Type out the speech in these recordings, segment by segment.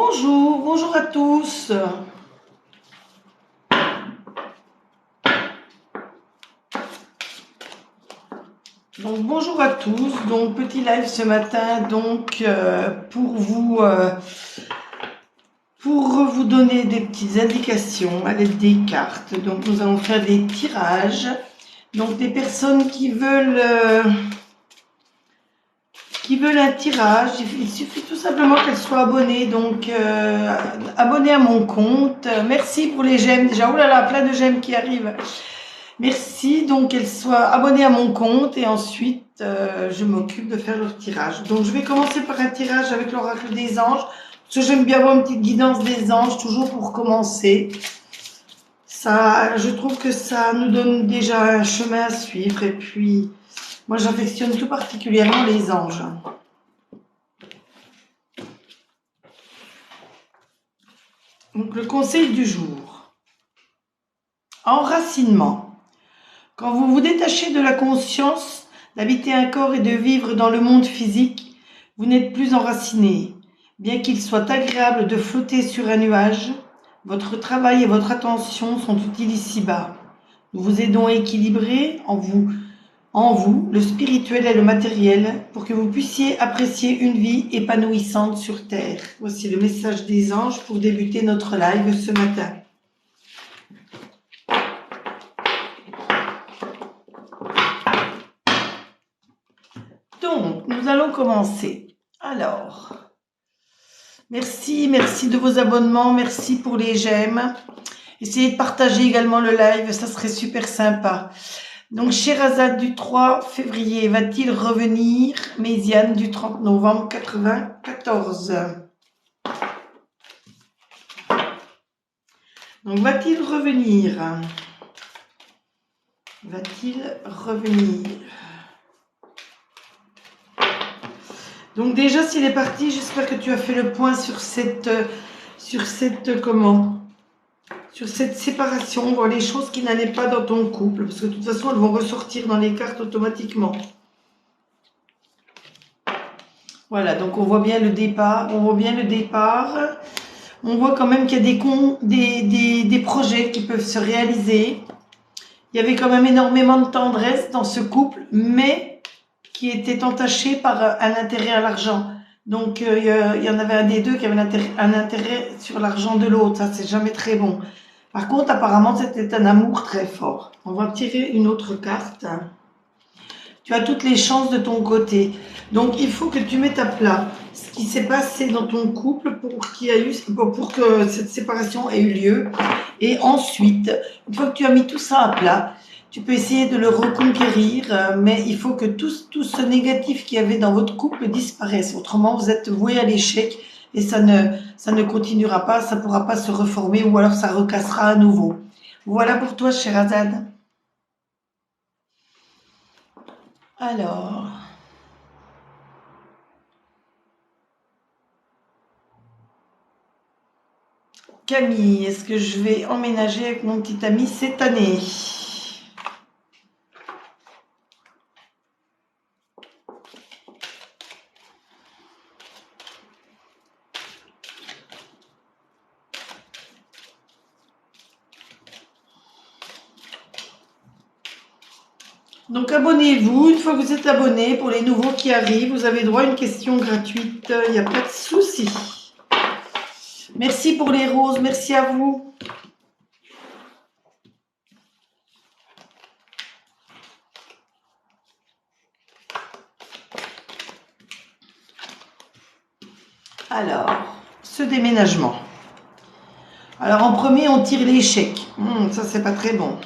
Bonjour, bonjour à tous. Donc bonjour à tous. Donc petit live ce matin pour vous donner des petites indications à l'aide des cartes. Donc nous allons faire des tirages. Donc des personnes qui veulent un tirage, il suffit tout simplement qu'elles soient abonnées, donc abonnées à mon compte. Merci pour les j'aime déjà. Oh là là, plein de j'aime qui arrivent. Merci, donc qu'elles soient abonnées à mon compte et ensuite je m'occupe de faire leur tirage. Donc je vais commencer par un tirage avec l'oracle des anges, parce que j'aime bien avoir une petite guidance des anges, toujours pour commencer. Ça, je trouve que ça nous donne déjà un chemin à suivre et puis moi j'affectionne tout particulièrement les anges. Donc le conseil du jour. Enracinement. Quand vous vous détachez de la conscience, d'habiter un corps et de vivre dans le monde physique, vous n'êtes plus enraciné. Bien qu'il soit agréable de flotter sur un nuage, votre travail et votre attention sont utiles ici-bas. Nous vous aidons à équilibrer en vous le spirituel et le matériel pour que vous puissiez apprécier une vie épanouissante sur Terre. Voici le message des anges pour débuter notre live ce matin. Donc, nous allons commencer. Alors, merci de vos abonnements, merci pour les j'aime. Essayez de partager également le live, ça serait super sympa. Donc, Sherazade du 3 février, va-t-il revenir? Méziane du 30 novembre 94. Donc, va-t-il revenir? Va-t-il revenir? Donc déjà, s'il est parti, j'espère que tu as fait le point sur cette séparation, voir les choses qui n'allaient pas dans ton couple, parce que de toute façon, elles vont ressortir dans les cartes automatiquement. Voilà, donc on voit bien le départ, on voit quand même qu'il y a des projets qui peuvent se réaliser. Il y avait quand même énormément de tendresse dans ce couple, mais qui était entaché par un intérêt à l'argent. Donc, il y en avait un des deux qui avait un intérêt sur l'argent de l'autre. Ça, c'est jamais très bon. Par contre, apparemment, c'était un amour très fort. On va tirer une autre carte. Tu as toutes les chances de ton côté. Donc, il faut que tu mettes à plat ce qui s'est passé dans ton couple pour que cette séparation ait eu lieu. Et ensuite, une fois que tu as mis tout ça à plat, tu peux essayer de le reconquérir, mais il faut que tout ce négatif qu'il y avait dans votre couple disparaisse. Autrement, vous êtes voué à l'échec et ça ne continuera pas, ça ne pourra pas se reformer ou alors ça recassera à nouveau. Voilà pour toi, Sherazade. Alors... Camille, est-ce que je vais emménager avec mon petit ami cette année? Donc abonnez-vous, une fois que vous êtes abonné, pour les nouveaux qui arrivent, vous avez droit à une question gratuite, il n'y a pas de souci. Merci pour les roses, merci à vous. Alors, ce déménagement. Alors en premier, on tire l'échec. Ça, c'est pas très bon.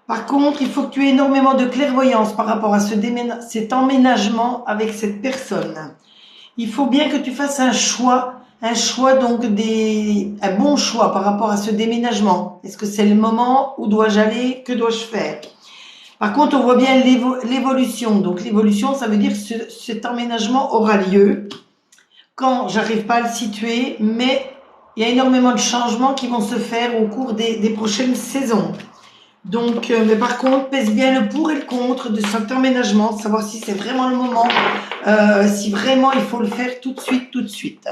Par contre, il faut que tu aies énormément de clairvoyance par rapport à cet emménagement avec cette personne. Il faut bien que tu fasses un choix donc un bon choix par rapport à ce déménagement. Est-ce que c'est le moment? Où dois-je aller? Que dois-je faire? Par contre, on voit bien l'évolution. Donc l'évolution, ça veut dire que cet emménagement aura lieu quand j'arrive pas à le situer, mais il y a énormément de changements qui vont se faire au cours des prochaines saisons. Donc, mais par contre, pèse bien le pour et le contre de cet emménagement, savoir si c'est vraiment le moment, si vraiment il faut le faire tout de suite, tout de suite.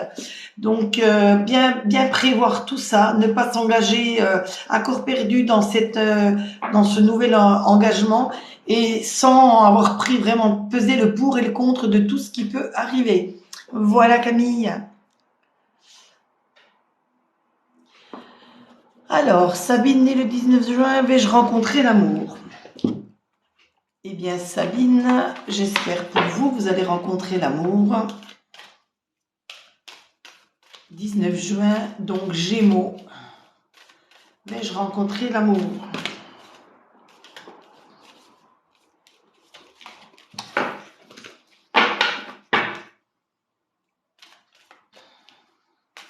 Donc, bien prévoir tout ça, ne pas s'engager à corps perdu dans dans ce nouvel engagement et sans avoir pris vraiment peser le pour et le contre de tout ce qui peut arriver. Voilà Camille. Alors, Sabine née le 19 juin, vais-je rencontrer l'amour? Eh bien, Sabine, j'espère pour vous, vous allez rencontrer l'amour. 19 juin, donc Gémeaux. Vais-je rencontrer l'amour?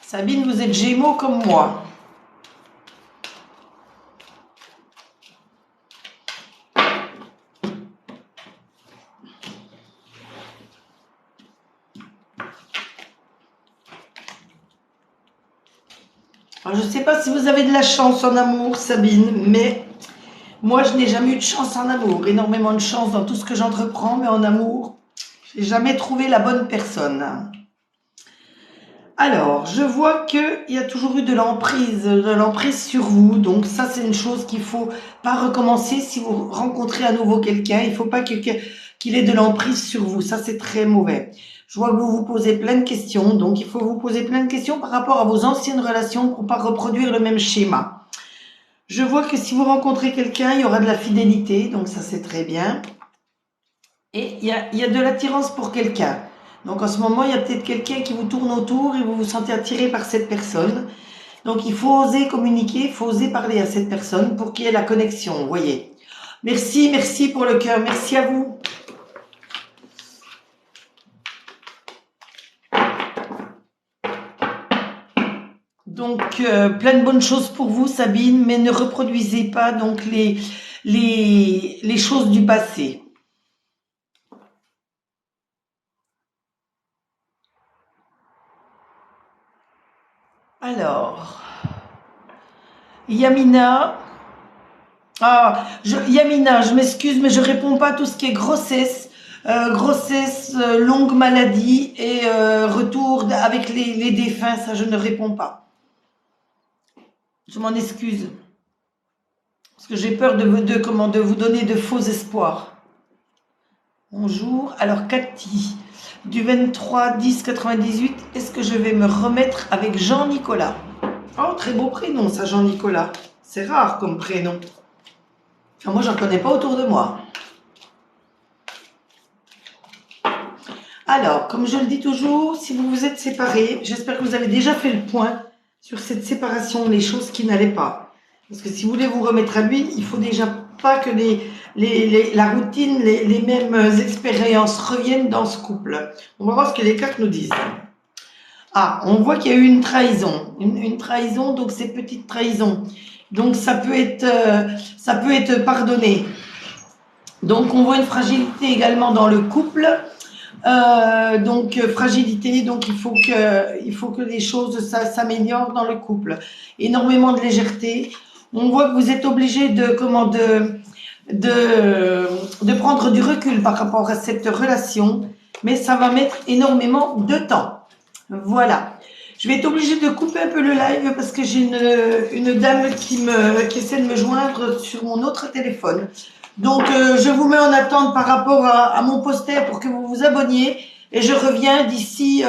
Sabine, vous êtes Gémeaux comme moi. Alors, je ne sais pas si vous avez de la chance en amour, Sabine, mais moi, je n'ai jamais eu de chance en amour. Énormément de chance dans tout ce que j'entreprends, mais en amour, je n'ai jamais trouvé la bonne personne. Alors, je vois qu'il y a toujours eu de l'emprise sur vous. Donc ça, c'est une chose qu'il faut pas recommencer. Si vous rencontrez à nouveau quelqu'un, il faut pas qu'il ait de l'emprise sur vous. Ça, c'est très mauvais. Je vois que vous vous posez plein de questions. Donc, il faut vous poser plein de questions par rapport à vos anciennes relations pour pas reproduire le même schéma. Je vois que si vous rencontrez quelqu'un, il y aura de la fidélité. Donc ça, c'est très bien. Et il y a de l'attirance pour quelqu'un. Donc en ce moment, il y a peut-être quelqu'un qui vous tourne autour et vous vous sentez attiré par cette personne. Donc il faut oser communiquer, il faut oser parler à cette personne pour qu'il y ait la connexion, vous voyez. Merci, merci pour le cœur, merci à vous. Donc plein de bonnes choses pour vous, Sabine, mais ne reproduisez pas donc les choses du passé. Alors, Yamina, Yamina, je m'excuse, mais je réponds pas à tout ce qui est grossesse, longue maladie et retour avec les défunts, ça je ne réponds pas. Je m'en excuse. Parce que j'ai peur de vous donner de faux espoirs. Bonjour. Alors, Cathy, du 23-10-98, est-ce que je vais me remettre avec Jean-Nicolas? Oh, très beau prénom, ça, Jean-Nicolas. C'est rare comme prénom. Enfin, moi, j'en connais pas autour de moi. Alors, comme je le dis toujours, si vous vous êtes séparés, j'espère que vous avez déjà fait le point sur cette séparation, les choses qui n'allaient pas. Parce que si vous voulez vous remettre à lui, il faut déjà pas que la routine, les mêmes expériences reviennent dans ce couple. On va voir ce que les cartes nous disent. Ah, on voit qu'il y a eu une trahison. Une trahison, donc c'est petite trahison. Donc ça peut être pardonné. Donc on voit une fragilité également dans le couple. Fragilité, donc il faut que les choses s'améliorent dans le couple. Énormément de légèreté. On voit que vous êtes obligé de prendre du recul par rapport à cette relation, mais ça va mettre énormément de temps. Voilà. Je vais être obligée de couper un peu le live parce que j'ai une dame qui essaie de me joindre sur mon autre téléphone. Donc, je vous mets en attente par rapport à mon poster pour que vous vous abonniez et je reviens d'ici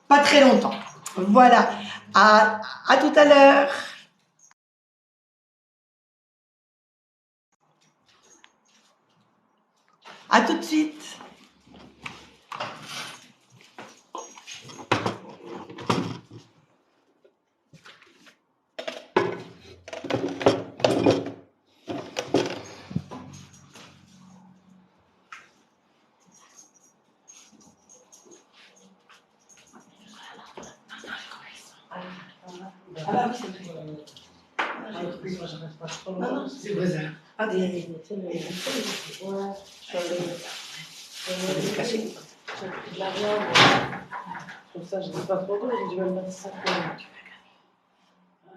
pas très longtemps. Voilà. À tout à l'heure. À tout de suite. Ah bah oui, c'est vrai. Non, non, c'est le voisin. Ah, des cachets. De la viande. Comme ça, je ne dis pas trop d'eau, j'ai dû me mettre ça.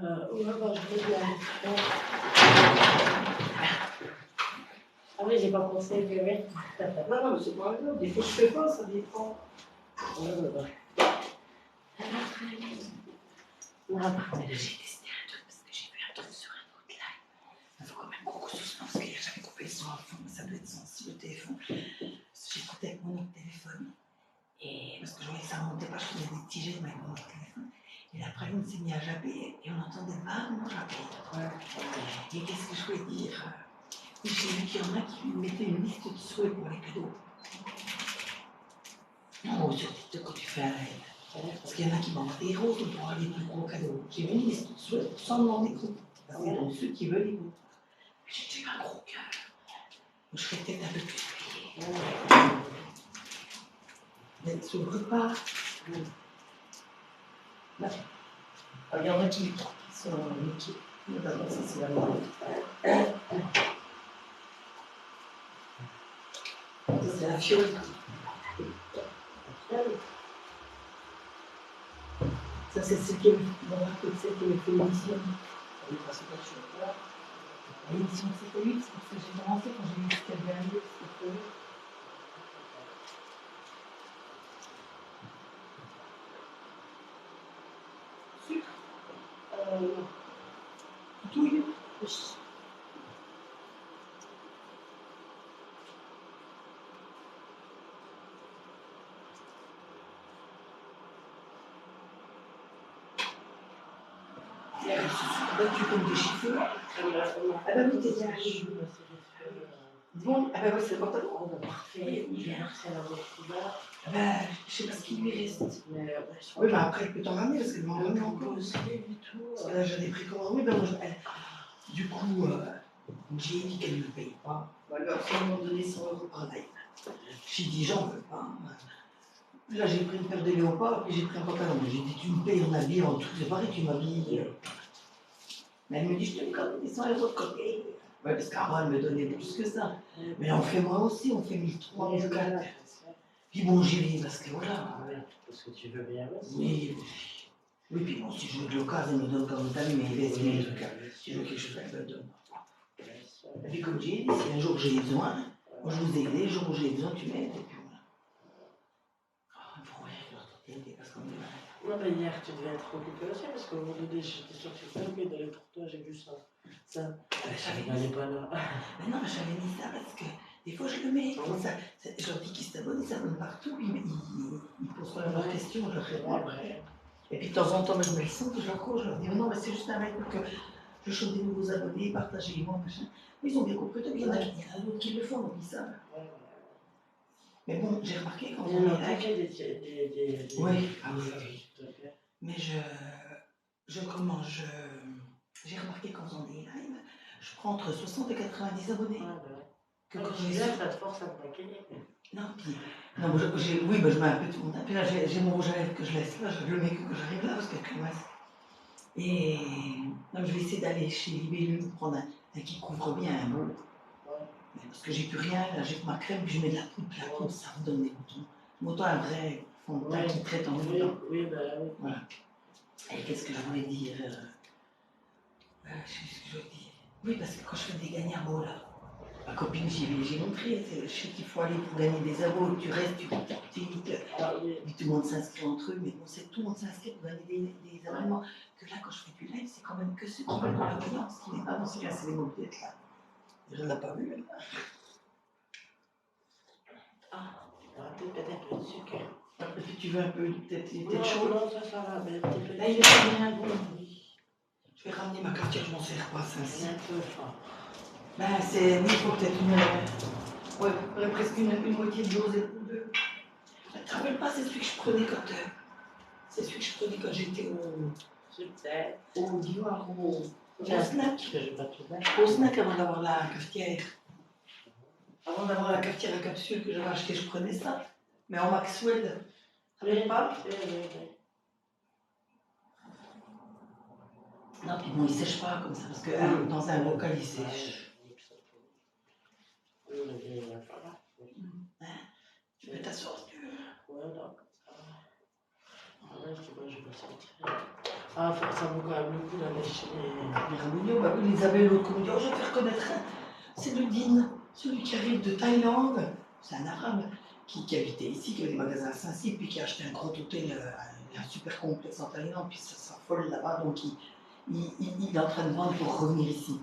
Ouais, bah, je veux bien. oui, j'ai pas pensé que oui. Non, non, mais c'est pas grave. Des fois, je fais pas, ça dépend. Mais j'ai testé un truc parce que j'ai vu un truc sur un autre live. Il faut quand même beaucoup de choses parce que j'avais coupé le son à fond, mais ça doit être sensible le téléphone. J'écoutais avec mon autre téléphone. Et parce que je voyais que ça remontait pas, je faisais des petits jets avec mon autre téléphone. Et après, on s'est mis à japper et on entendait vaguement japper. Et qu'est-ce que je voulais dire? J'ai vu qu'il y en a qui mettaient une liste de souhaits pour les cadeaux. Non, sur TikTok, quand tu fais un live. Parce qu'il y en a qui m'envoient des roses pour avoir les plus gros cadeaux. J'ai mis une liste de souhaits sans demander gros. C'est donc ceux qui veulent les gros. J'ai un gros cœur. Je serais peut-être un peu plus payée. Mais sur le repas. Là. Il y en a qui sont en équipe. D'abord, ça, c'est la mort. C'est la fiole. Ça, c'est ce qui est dans la côte, c'est qui est fait l'émission. L'émission de 7 à 8, c'est parce que j'ai commencé quand j'ai vu ce qu'elle avait un lieu, c'était prévu. Sucre non. Touille. Tu comme des cheveux. Ah bah oui, t'es bien. Bon, ah bah oui, c'est le pantalon. Parfait, bien, c'est la couleur. Ah bah, je sais pas ce qu'il lui reste. Oui, bah après, il peut t'en ramener parce qu'elle m'en ramène encore. Parce que là, j'en ai pris comment. Oui, bah moi, du coup, j'ai dit qu'elle ne me paye pas. Elle va absolument donner 100 € par live. J'ai dit, j'en veux pas. Là, j'ai pris une paire de léopards, puis j'ai pris un pantalon. J'ai dit, tu me payes en habillé, en tout, c'est pareil, tu m'habilles. Mais elle me dit, je te donne quand même des 100 € de côté. Ouais, parce qu'avant, elle me donnait plus que ça. Mais on fait moi aussi, on fait 1300, 1400. Puis bon, j'y vais parce que voilà. Parce que tu veux bien aussi. Oui, oui, puis bon, si je veux de l'occasion, elle me donne quand même mes vestes, mes trucs. Si je veux quelque chose, elle me le donne. Et puis comme j'ai dit, si un jour j'ai besoin, moi je vous ai aidé, le jour où j'ai besoin, tu m'aides, et puis voilà. Oh, il faut rien leur tenter, parce qu'on est malade. Non, mais hier, tu devais être occupé aussi, parce qu'au moment donné, j'étais sûre que tu étais occupé d'aller pour toi, j'ai vu ça. J'avais mis pas là. Mais non, j'avais mis ça parce que des fois je le mets. Comme ça, je leur dis qu'ils s'abonnent, ils s'abonnent partout, ils posent pas leurs questions, je leur réponds après. Et puis de temps en temps, je me le sens, je leur cours, je leur dis, mais non, mais c'est juste un mec pour que je chope des nouveaux abonnés, partagez-moi, machin. Mais ils ont bien compris, il y en a d'autres qui le font, donc ils savent. Mais bon, j'ai remarqué quand on est là. Oui, ah oui. Mais j'ai remarqué quand on est live, je prends entre 60 et 90 abonnés. Que quand je viens, ça te force à te maquiller. Non, puis, non, oui, bah, je mets un peu tout le monde. Puis là, j'ai mon rouge à lèvres que je laisse là, je le mets que j'arrive là parce qu'elle commence. Et non, je vais essayer d'aller chez Libellule prendre un qui couvre bien un beau. Parce que j'ai plus rien, là, j'ai que ma crème, puis je mets de la poudre, puis la poudre, ça me donne des boutons. Autant un vrai fond de teint qui traite en même temps. Oui, bah oui. Voilà. Et qu'est-ce que je voulais dire je sais ce que je voulais dire. Oui, parce que quand je fais des gagnards là, ma copine, j'ai montré, je sais qu'il faut aller pour gagner des abos, tu restes, tu puis tout le monde s'inscrit entre eux, mais bon, c'est tout le monde s'inscrit pour gagner des abonnements. Que là, quand je fais du live, c'est quand même que ceux qui veulent de l'abonnement, ce qui n'est pas dans ce cas, c'est les mobilettes là. Je ne l'ai pas vu, là. Ah, peut-être un peu de sucre. Après, si tu veux un peu, peut-être chaud. Non, ça va, mais peut-être. Là, il est pas bien bon. Je vais ramener ma cafetière, je m'en sers pas, ça. C'est un peu fort. Ben, c'est. Oui, il faut peut-être une. Ouais, presque une moitié de dose ou deux. Tu te rappelles pas, c'est celui que je prenais quand. C'est celui que je prenais quand j'étais au Dior, au snack. Au snack avant d'avoir la cafetière. Avant d'avoir la cafetière à capsule que j'avais acheté, je prenais ça. Mais en Maxwell. Tu ne pas? Non, puis bon, il ne sèche pas comme ça, parce que dans un local, il sèche. Hein? Tu peux t'asseoir si tu veux. Ouais, non. Je peux sentir. Ah, ça vaut quand même le coup d'aller chez les rabougnots, bah oui, les abeilles, l'autre comédien, je vais faire connaître. C'est le DIN. Celui qui arrive de Thaïlande, c'est un arabe qui habitait ici, qui avait des magasins à Saint-Cyr, puis qui a acheté un grand hôtel, un super complexe en Thaïlande, puis ça s'affole là-bas, donc il est en train de vendre pour revenir ici.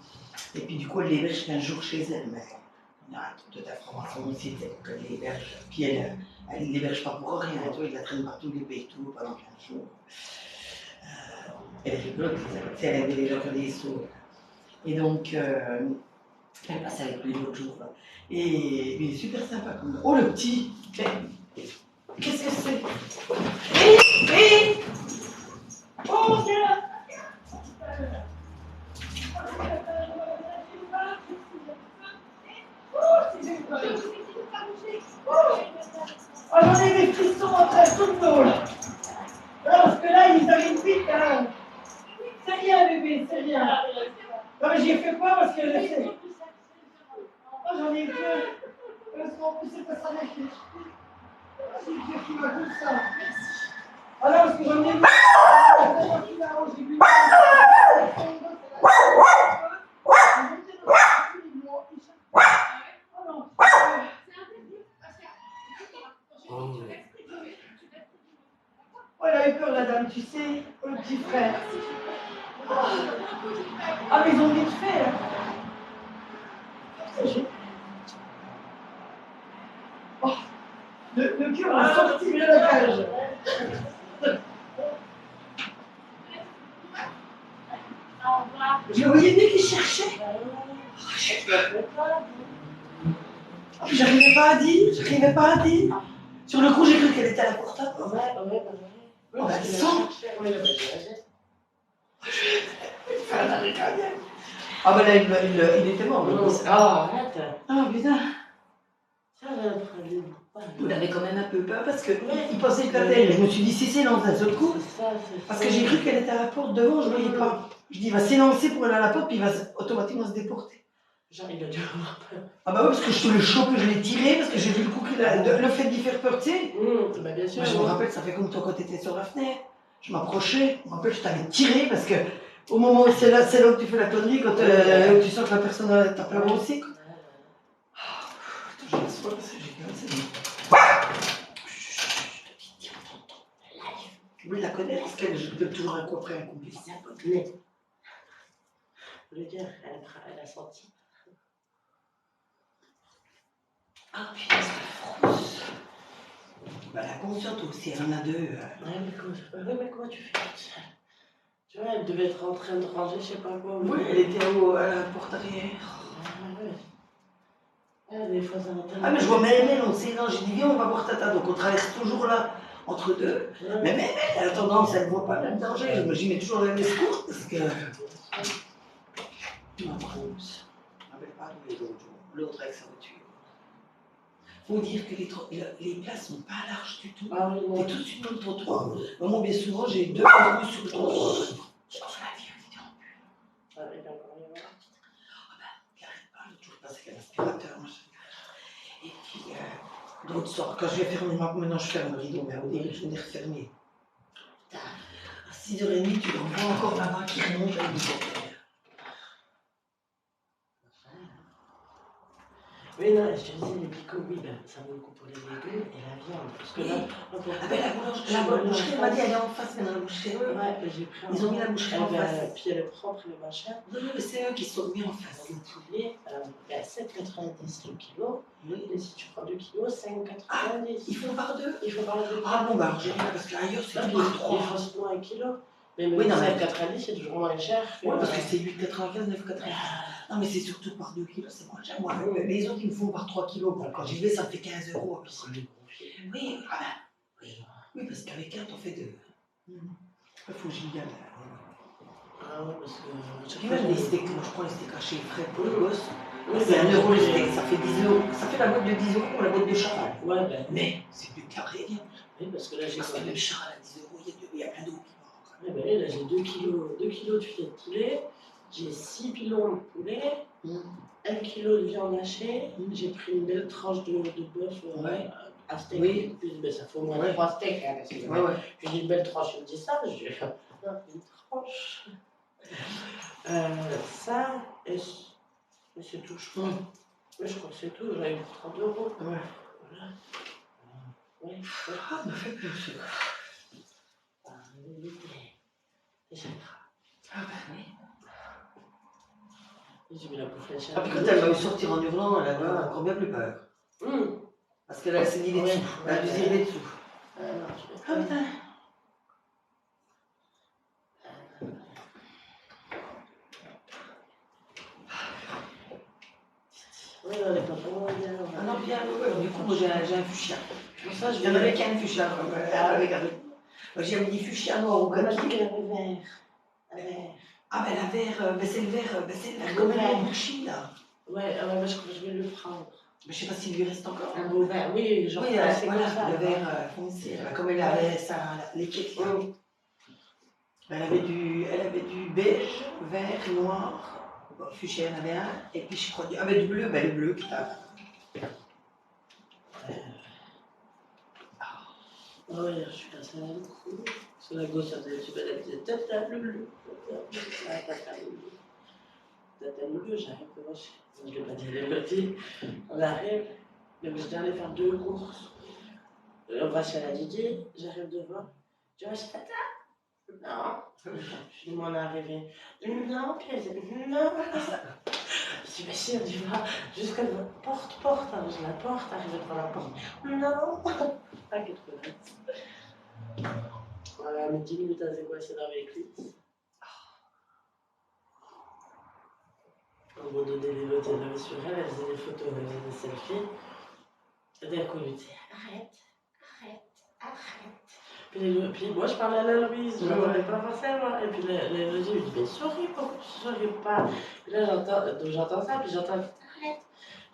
Et puis du coup, elle l'héberge 15 jours chez elle, mais on a un truc d'information ici, qu'elle l'héberge. Puis elle ne l'héberge pas pour rien, tu vois, il la traîne partout, les pays tout pendant 15 jours. Elle rigole, elle avait déjà fait des sauts. Et donc, elle passe avec lui l'autre jour. Là. Et il est super sympa comme. Oh le petit! Qu'est-ce que c'est? Hé! Oh viens! Oh j'en ai des frissons entre tout le dos là! Parce que là ils arrivent vite hein! C'est rien bébé, c'est rien! Non mais j'y ai fait pas parce que je sais. Oh j'en ai peur! Parce qu'en plus c'est pas ça avec les cheveux. C'est Dieu qui m'a tout ça! Ah non parce que j'en ai vu! J'ai vu! Oh, elle a eu peur, la dame, tu sais, le petit frère. Ah, mais ils ont vite fait. Oh, le cœur a sorti de la cage. Je voyais bien qu'il cherchait. J'arrivais pas à dire. Sur le coup, j'ai cru qu'elle était à la porte. Oh, elle sent. Ah, ben là, il était mort. Ah, arrête. Ah, putain. Ça va être Il avait quand même un peu peur parce qu'il pensait que elle. Je me suis dit, si c'est dans un seul coup. Parce que j'ai cru qu'elle était à la porte devant, je ne voyais pas. Je dis, il va s'élancer pour aller à la porte, puis il va automatiquement se déporter. Genre, il a dû avoir peur. Ah bah oui, parce que je te le chope, je l'ai tiré, parce que j'ai vu le coup qu'il a. Le fait d'y faire peur, tu sais. Bah bien sûr. Moi, je me rappelle, ça fait comme toi quand tu étais sur la fenêtre. Je m'approchais, je me rappelle, je t'avais tiré, parce que au moment où c'est là que tu fais la connerie, quand tu sens que la personne t'a peur aussi. Quoi. Attends, je m'assois parce que j'ai peur, c'est bon. Oui, la connaît, parce qu'elle peut toujours un coup après un complice. C'est un peu clair. Je veux dire, elle a senti. Ah, putain, c'est frousse. Bah, la consciente aussi, elle en a deux. Ouais, mais comment tu fais ça? Tu vois, elle devait être en train de ranger, je sais pas quoi. Oui, elle était à la porte arrière. Ah, des fois, ça va tellement. Ah, mais je vois même elle, on s'élange. J'ai dit, viens, on va voir Tata. Donc, on traverse toujours là, entre deux. Ouais. Mais même elle a tendance, elle ne voit pas le danger. J'y mets toujours la escourte parce que. Ma brousse. Je ne rappelle pas d'où est l'autre avec sa voiture. Faut dire que les places sont pas larges du tout. Ah, oui, T'es tout de suite dans le trottoir. Moi, bien souvent, j'ai deux roues sur le trottoir. Je pense que la vie, elle était en bulle. Ah, il a encore rien. Ah ben, il n'arrête pas, il a toujours passé avec l'aspirateur. Et puis, d'autres soirs, quand je vais fermer, maintenant je ferme le rideau, mais au début, je venais refermer. Putain, à 6h30, tu en vois encore là-bas qui remonte à l'hélicoptère. Oui, non, je te disais, les picots, oui, ben, ça vaut le coup pour les légumes et la viande. Parce que là, ah ben la boucherie, elle m'a dit, elle est en face maintenant, la boucherie. Ouais, j'ai pris ils ont mis la boucherie en face. Puis elle est propre, elle est machin. Non, mais c'est eux qui sont mis en face. Le poulet, il y a 7,90 le kilo. Oui. Et si tu prends 2 kilos, 5,90. Ah, ils font par deux. Ils font par deux. Ah bon, bah génial, parce qu'ailleurs, c'est tout par trois. Il faut se prendre un kilo. Mais même oui, non, 5,90, c'est toujours moins cher. Oui, parce que c'est 8,95, 9,95. Non, mais c'est surtout par 2 kilos, c'est moins cher. Moi, les autres, ils me font par 3 kilos. Bon, quand j'y vais, ça me fait 15 €. Puis c'est les gros filets. Oui, ah ben, oui, parce qu'avec un, t'en fais deux. Il faut que j'y gagne. Ah ouais, parce que. Tu vois, les steaks, moi je prends les steaks hachés frais pour le gosse. Oui, c'est 1 € le steak, ça fait 10 €. Ça fait la boîte de 10 € pour la boîte de charal. Ouais, ben. Mais c'est plus carré. Oui, parce que là, j'ai. Parce que même charal à 10 €, il y a plein d'autres. Ouais, ben là, j'ai 2 kilos de filet de poulet. J'ai 6 pilons de poulet, 1 kilo de viande hachée, j'ai pris une belle tranche de bœuf à steak. Oui. Puis, ben, ça fait au moins 3 steaks. Hein, Puis j'ai une belle tranche, je me dis ça, je dis une tranche. Ça, et c'est tout, je crois. Mais je crois que c'est tout, j'en ai pour 30 euros. Ouais. Voilà. Ouais, ouais. Ah, me fait plus. Ah, déjà. Ah ben oui. J'ai mis la bouffe la chaîne. Ah, puis quand elle m'a vu sortir en hurlant, elle avait encore bien plus peur. Parce qu'elle s'est dit les dessous. Elle a dû dire les dessous. Ah putain. Oui, non, elle est pas vraiment bien. Ah non, bien, ouais. Du coup, moi j'ai un fuchsia. Pour ça, je Il y en avait qu'un fuchsia. Avec. Moi j'ai mis fuchsia noir ou On m'a dit kaki. qu'elle avait vert. Vert. Ah ben la vert, c'est le vert, comme elle est en Chine là. Ouais, mais je vais le prendre. Mais je sais pas s'il lui reste encore. Un beau vert, oui, genre Oui, c'est voilà, comme ça. le vert foncé, comme elle avait les quêtes. Elle avait du beige, vert, noir, bon, fuchsia elle en avait un, et puis je crois du bleu, ben le bleu, putain. Ah ouais, je suis cassée à la couille. Sur la gauche, elle disait tata le bleu. Tata le bleu, j'arrive de vache. Je ne l'ai pas dit, elle est notée. On arrive, donc je dois aller faire 2 courses. On va chez la Didier, j'arrive devant. Tu vas chez tata? Non. Je dis, on est arrivé. Non, puis elle dit, non. Je dis, mais si, on y va jusqu'à la porte. Alors je la porte, arrive devant la porte. Non. Ah, quelle connasse. Voilà, mais 10 minutes à s'équationner avec lui. On m'a donné les notes, elle avait sur elle, elle faisait des photos, elle faisait des selfies. Et d'un coup, elle me dit, arrête. Puis moi, je parlais à la Louise, je n'entendais pas forcément. Et puis la Louise me dit, mais souris, pourquoi tu souris pas? Puis là, j'entends ça, puis j'entends, arrête.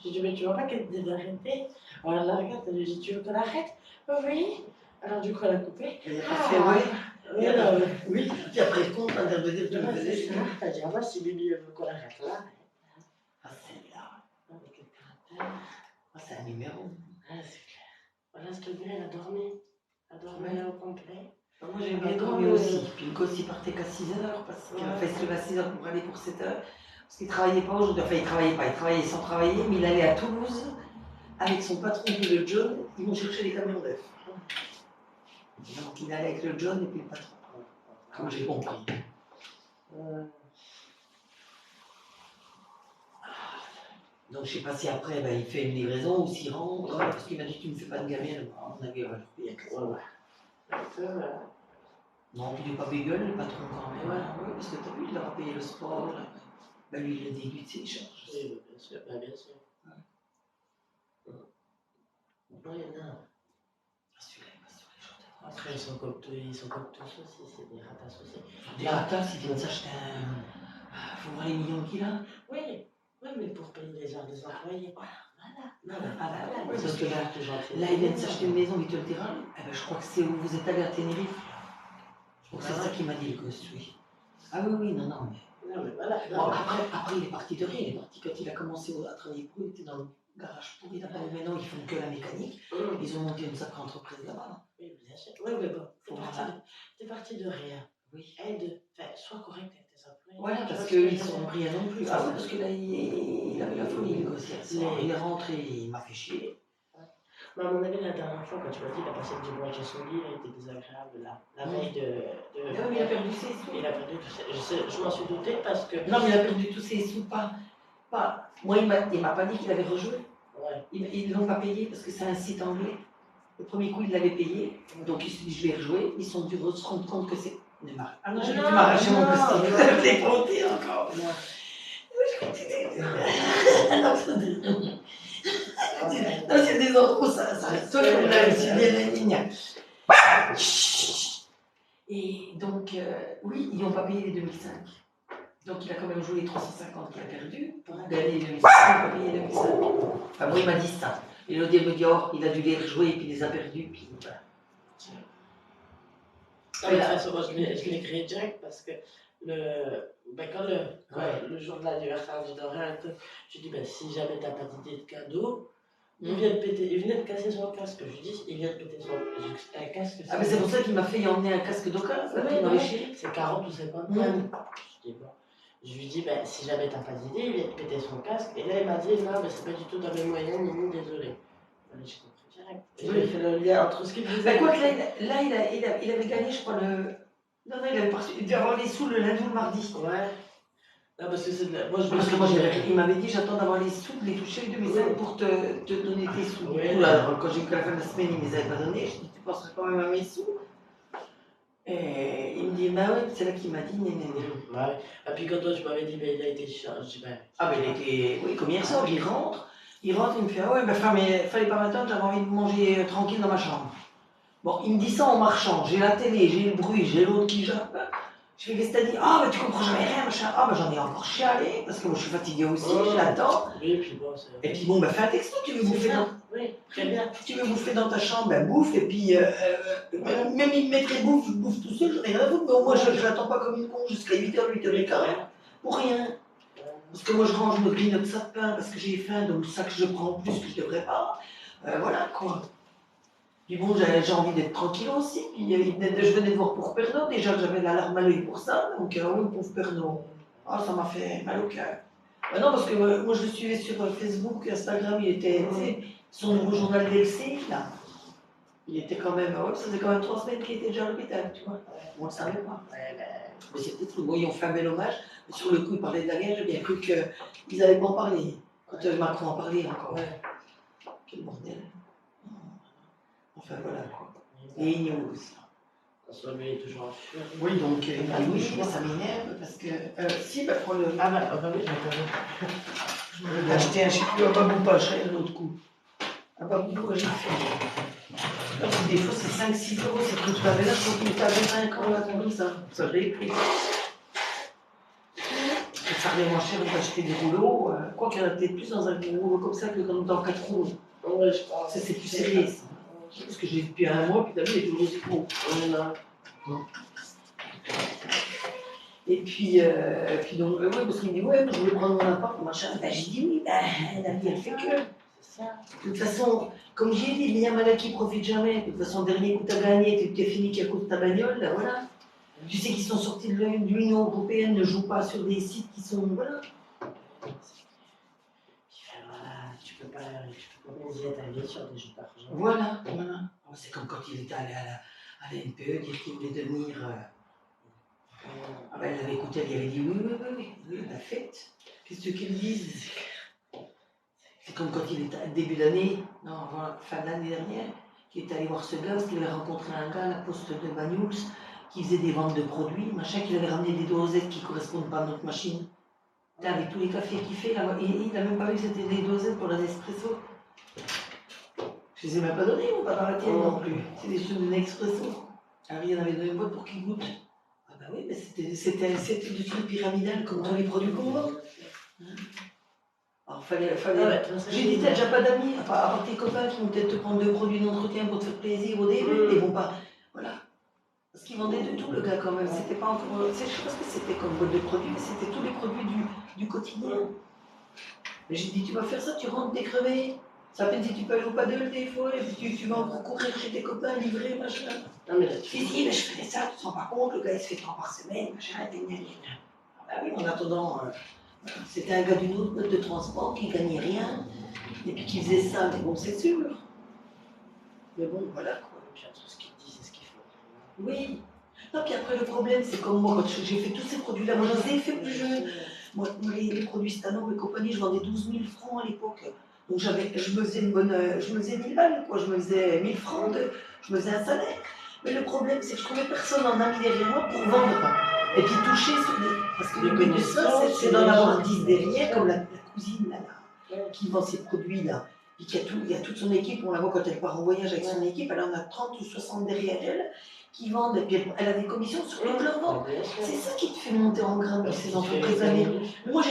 Je dis, mais tu vois pas qu'elle te dit d'arrêter? Alors elle la regarde, elle lui dit, tu veux qu'on arrête? Oui. Alors du coup, elle a coupé. Elle a fait, ouais. Oui, Puis après, elle compte, elle de dire que ouais, je c'est faisais. ça. Elle a dit, ah bah, si Bibi veut qu'on arrête là. Ah, celle-là. Avec quel caractère. Ah, c'est un numéro. Ah, c'est clair. Voilà, cette nuit, elle a dormi. Elle a dormi Ouais. au complet. Moi j'ai bien dormi aussi. Puis le gosse il partait qu'à 6h parce qu'il se levait à 6h pour aller pour 7h. Parce qu'il ne travaillait pas aujourd'hui. Enfin, il travaillait sans travailler, mais il allait à Toulouse avec son patron puis le John. Ils vont chercher les camions d'œufs. Donc il allait avec le John et puis le patron. Comme j'ai compris. Donc je ne sais pas si après il fait une livraison ou s'il rentre. Parce qu'il m'a dit tu ne me fais pas de gamelle. À mon avis, on va leur payer avec ça. Non, puis il n'est pas bégueule, le patron quand même. Ouais, parce que t'as vu, il leur a payé le sport. Là. Ben, lui, il a déduit de ses charges. Oui, bien sûr. Bien sûr. Non, il y en a. Celui-là, il passe sur les jours de Après, ils sont comme tous aussi, c'est des ratas aussi. Des ratas, ils viennent s'acheter un. Faut voir les millions qu'il a. Oui, mais pour payer les heures des employés. Voilà. Parce que là, ils viennent s'acheter une maison, ils te le dira. Eh ben, je crois que c'est où vous êtes allé à Tenerife. Je crois que c'est ça qu'il m'a dit, le gosse, oui. Ah oui, non, mais. Non, mais voilà. Bon, après, il est parti de rien. Il est parti quand il a commencé à travailler pour eux, il était dans le garage pourri là-bas. Maintenant, ils font que la mécanique. Ils ont monté une sacrée entreprise là-bas. Oui, bien sûr. Oui, mais bon, t'es parti de rien. Oui. Sois correct avec tes employés. Voilà, parce qu'ils sont rien non plus. Ah oui, parce que là, il avait la folie, le gosse. Il est rentré, il m'a fait chier. Mais à mon avis, la dernière fois, quand tu m'as dit qu'il a passé le dimanche à son lit, il était désagréable là. La veille de. Non, mais il a perdu ses sous. Il a perdu tous ses. Je m'en suis douté parce que. Non, mais il a perdu tous ses sous, pas. Moi, il m'a pas dit qu'il avait rejoué. Ouais. Ils ne l'ont pas payé parce que c'est un site anglais. Le premier coup, il l'avait payé. Donc, il s'est dit, je vais rejouer. Ils sont dû se rendre compte que c'est. Ah non, j'ai dû m'arracher mon costume. Je l'ai compté encore. Non, c'est des endroits où ça reste. Toi, comme là, c'est bien ligne. Et donc, oui, ils n'ont pas payé les 2005. Donc, il a quand même joué les 350 qu'il a perdu pour gagner les 2005. Il n'a pas payé les 2005. Enfin, moi, il m'a dit ça. Et l'autre, il me dit, oh, il a dû les rejouer et puis il les a perdus. Puis voilà. Ah, de toute façon, moi, je l'ai créé direct parce que quand le jour de l'anniversaire de Dorian, je dis, si jamais t'as pas d'idée de cadeau, il vient de casser son casque. Je dis, il vient de péter un casque. Ah, mais c'est pour ça qu'il m'a fait y emmener un casque d'aucun. C'est 40 ou 50 balles. Je dis, bon. Je lui dis, ben, si jamais t'as pas d'idée, il vient te péter son casque. Et là, il m'a dit, non, mais c'est pas du tout dans mes moyens, Nini, désolé. Voilà, j'ai compris direct. Et Oui. j'ai fait le lien entre ce qu'il me disait. Bah, quoi que là, il avait gagné, je crois, le. Non, il avait il devait avoir les sous le lundi ou le mardi. Ouais. Non, parce que c'est de la... Moi, je me Parce suis que moi, dit, il m'avait dit, j'attends d'avoir les sous, de les toucher les 2005 pour te donner tes sous. Oui. Du coup, là, quand j'ai vu qu'à la fin de la semaine, il ne les avait pas donnés, je dis, tu penserais quand même à mes sous? Et il me dit, bah ouais, c'est là qu'il m'a dit, néné. Ouais. Et puis quand toi, tu m'avais dit, mais il a été chiant, je dis, ben. Ah, mais il était. Oui, comme hier soir, il rentre, il me fait, ah ouais, ma femme, il fallait pas m'attendre, j'avais envie de manger tranquille dans ma chambre. Bon, il me dit ça en marchant, j'ai la télé, j'ai le bruit, j'ai l'autre qui jappe. Je fais, qu'est-ce que t'as dit? Ah, mais tu comprends jamais rien, machin. Ah, bah j'en ai encore chialé, parce que moi je suis fatiguée aussi, j'attends. Oui, puis bon, c'est. Et puis bon, bah fais un texto, tu veux bouffer dans. Oui, très bien. Tu veux bouffer dans ta chambre, ben bouffe, et puis même il me mettrait bouffe, je bouffe tout seul, j'en ai rien à foutre, mais au moins je l'attends pas comme une con jusqu'à 8h, 8h15, pour rien. Parce que moi je range me grignote ça de pain parce que j'ai faim, donc ça que je prends en plus que je devrais pas. Voilà quoi. Puis bon, j'ai envie d'être tranquille aussi. Puis je venais de voir pour Pernod, déjà j'avais l'alarme à l'œil pour ça, donc oui, pauvre Pernod. Ah, ça m'a fait mal au cœur. Non, parce que moi je le suivais sur Facebook, Instagram, il était, tu sais, son nouveau journal DLC, là. Il était quand même, ouais, ça faisait quand même 3 semaines qu'il était déjà à l'hôpital, tu vois. On ne le savait pas. Ouais, ben. Mais c'est peut-être le mot, ils ont fait un bel hommage. Mais sur le coup, ils parlaient de la guerre, j'ai bien cru qu'ils n'avaient pas en parler. Quand Macron en parlait encore. Ouais. Quel bordel. Enfin voilà quoi. Et Igno aussi. François, lui, il est toujours en furie. Oui, donc oui, ça m'énerve parce que. Si, bah prends le. Ah, bah oui, j'ai pas vu. J'ai acheté un, je sais plus, un babou pas cher l'autre coup. Un babou que j'ai fait. Des fois c'est 5-6 euros, c'est tout la valeur, quand tu avais 5 ans là, comme ça. Ça j'ai pris. Ça revient moins cher d'acheter des rouleaux, quoi qu'il y en a peut-être plus dans un rouleau comme ça que dans 4 rouleaux. Ouais, je crois. Ça c'est plus serré ça. Parce que j'ai depuis un mois, puis t'as vu, il est toujours aussi gros. Non. Et puis donc, ouais, parce qu'il me dit, ouais, je voulais prendre mon appart, machin. Ben, j'ai dit, oui, ben, la vie, elle fait que. C'est ça. De toute façon, comme j'ai dit, il y a malin qui ne profite jamais. De toute façon, dernier coup, tu as gagné, tu es fini qui a coûté ta bagnole, ben voilà. Tu sais qu'ils sont sortis de l'Union Européenne, ne jouent pas sur des sites qui sont. Voilà. Voilà, tu peux pas miser ta vie sur des jeux d'argent. Voilà, voilà. C'est comme quand il était allé à la NPE, dire qu'il voulait devenir. Ah ben, elle l'avait écouté, elle lui avait dit oui, la fête. Qu'est-ce que qu'ils disent? C'est comme quand il était début d'année, non, avant fin de l'année dernière, qu'il était allé voir ce gars, parce qu'il avait rencontré un gars à la poste de Banyuls, qui faisait des ventes de produits, machin, qu'il avait ramené des dosettes qui ne correspondent pas à notre machine. Avec tous les cafés qu'il fait, là, il n'a même pas vu que c'était des dosettes pour la Nespresso. Je ne les ai même pas données, on va pas la tienne non plus. C'est des choses de Nespresso. Alors il y en avait donné une boîte pour qu'il goûte. Ah bah oui, mais c'était du truc pyramidal comme tous les produits qu'on vend. Alors fallait. J'ai dit, t'as déjà pas d'amis, à part tes copains qui vont peut-être te prendre 2 produits d'entretien pour te faire plaisir au début, ils vont pas. Voilà. Parce qu'il vendait de tout le gars quand même. C'était pas encore. Je sais pas ce que c'était comme boîte de produits, mais c'était tous les produits du quotidien. Mais j'ai dit, tu vas faire ça, tu rentres, t'es crevé. Ça peine si tu peux aller au paddle des fois, et puis tu vas encore courir chez tes copains, livrer, machin. Non, mais là, Si, mais je faisais ça, tu te rends pas compte, le gars il se fait 3 par semaine, machin, gna. Ah bah oui, en attendant, c'était un gars d'une autre boîte de transport qui gagnait rien, et puis qui faisait ça, mais bon, c'est sûr. Mais bon, voilà quoi. puis entre ce qu'ils disent et ce qu'ils font. Oui. Non, puis après, le problème, c'est comme moi, quand j'ai fait tous ces produits-là, moi je les ai fait plus jeune. Moi, les produits Stanov et compagnie, je vendais 12 000 francs à l'époque. Donc je me faisais je me faisais 1000 balles, quoi. Je me faisais 1000 francs, je me faisais un salaire. Mais le problème, c'est que je trouvais personne en ami derrière moi pour vendre. Et puis toucher sur des. Parce que le but de ça, c'est d'en avoir 10 derrière, comme la cousine là, qui vend ces produits-là. Et il y a toute son équipe, on la voit quand elle part en voyage avec son équipe, elle en a 30 ou 60 derrière elle, qui vendent, et puis elle a des commissions sur tout leur vente. C'est ça qui te fait monter en grade dans ces entreprises années. Moi,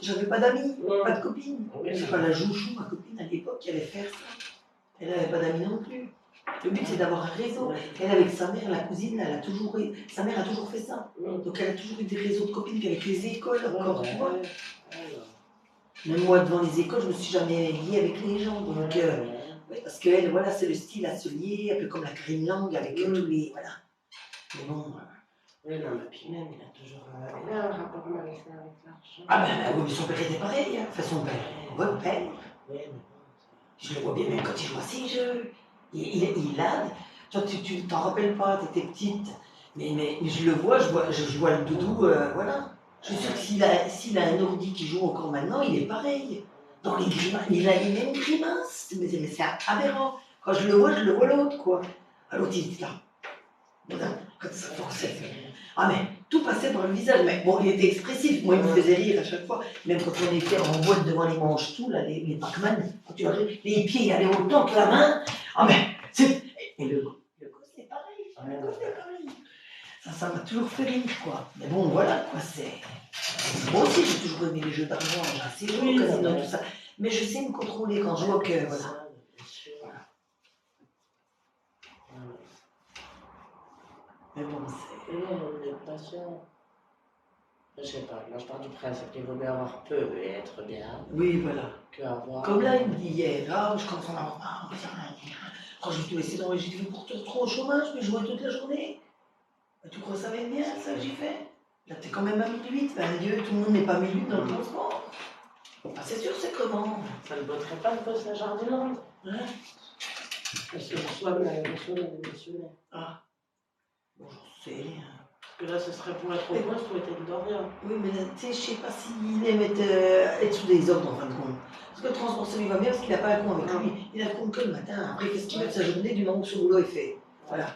j'avais pas d'amis, pas de copines. C'est pas la Jouchou, ma copine à l'époque, qui allait faire ça. Elle n'avait pas d'amis non plus. Le but, c'est d'avoir un réseau. Elle, avec sa mère, la cousine, sa mère a toujours fait ça. Donc, elle a toujours eu des réseaux de copines, puis avec les écoles encore, tu vois. Même moi, devant les écoles, je me suis jamais liée avec les gens. Donc, oui, parce qu'elle, voilà, c'est le style à se lier, un peu comme la Karine Lang, avec tous les. Voilà. Mais bon. Oui, non, mais puis même, il a toujours il a un rapport malsain avec l'argent. Ah ben oui, mais son père était pareil. Hein. Enfin, son père, votre père. Oui, mais bon, Je le vois bien, même quand il joue à ces jeux. Il a. Toi, tu t'en rappelles pas, t'étais petite. Mais je le vois, je vois le doudou, voilà. Je suis sûre que s'il a un ordi qui joue encore maintenant, il est pareil. Dans les grimaces, il a les mêmes grimaces. Mais c'est aberrant. Quand je le vois l'autre, quoi. Ah, l'autre, il était là. Voilà. Quand ça forçait. Ah, mais tout passait par le visage. Mais bon, il était expressif. Moi, il me faisait rire à chaque fois. Même quand on était en boîte devant les manches, tout, là, les Pac-Man, quand tu arrives, les pieds, il y allait autant que la main. Ah, mais c'est. Et le gosse, c'est pareil. Le gosse, c'est pareil. Ça m'a toujours fait rire, quoi. Mais bon, voilà, quoi, c'est. Moi aussi, j'ai toujours aimé les jeux d'argent, j'ai assez joué au casino, tout ça. Mais je sais me contrôler quand je vois que. Voilà. ça, bien sûr. Voilà. Voilà. Mais bon, c'est. Et on est patient. Je sais pas, moi je pars du principe qu'il vaut mieux avoir peu et être bien Oui, voilà. que avoir. Comme là, il me dit hier, ah, je commence à en avoir marre, quand j'ai tout laissé tomber, j'ai dit, pour te retrouver au chômage, mais jouer toute la journée. Et tu crois que ça va être bien, ça que j'ai fait? Là, t'es quand même à 1008, ben adieu, tout le monde n'est pas 1008 dans le transport. Ah, c'est sûr, c'est comment? Ça ne botterait pas de poste à Jardiland. Hein? Parce que François m'a démissionné. Ah, bon, je sais. Parce que là, ce serait pour être au poste ou être de rien. Oui, mais tu sais, je sais pas s'il aime être sous des ordres en fin de compte. Parce que le transport, ça lui va bien parce qu'il n'a pas un con avec lui. Il a le con que le matin. Après, qu'est-ce qu'il met de sa journée du moment où son boulot est fait? Voilà.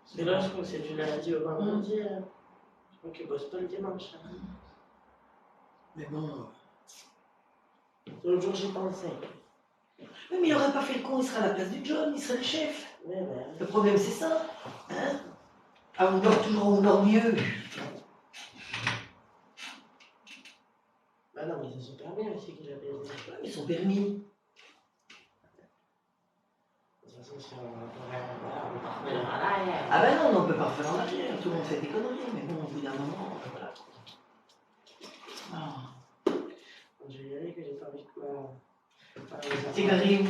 C'est là, je crois que c'est du lundi au vendredi. Je crois qu'il bosse pas le dimanche. Hein. Mais bon. L'autre jour, j'y pensais. Oui, mais il n'aurait pas fait le con, il serait à la place du John, il serait le chef. Ouais, ben. Le problème, c'est ça. Hein? À vouloir toujours vouloir mieux. Bah non, mais c'est super bien aussi qu'il avait. Ouais, mais son permis. De toute façon, si on peut revenir en arrière. Ah ben non, on ne peut pas refaire en arrière. Tout le monde fait des conneries, mais bon, au bout d'un moment, voilà. Ah. Je vais y aller, que j'ai pas envie de quoi. T'es garé où?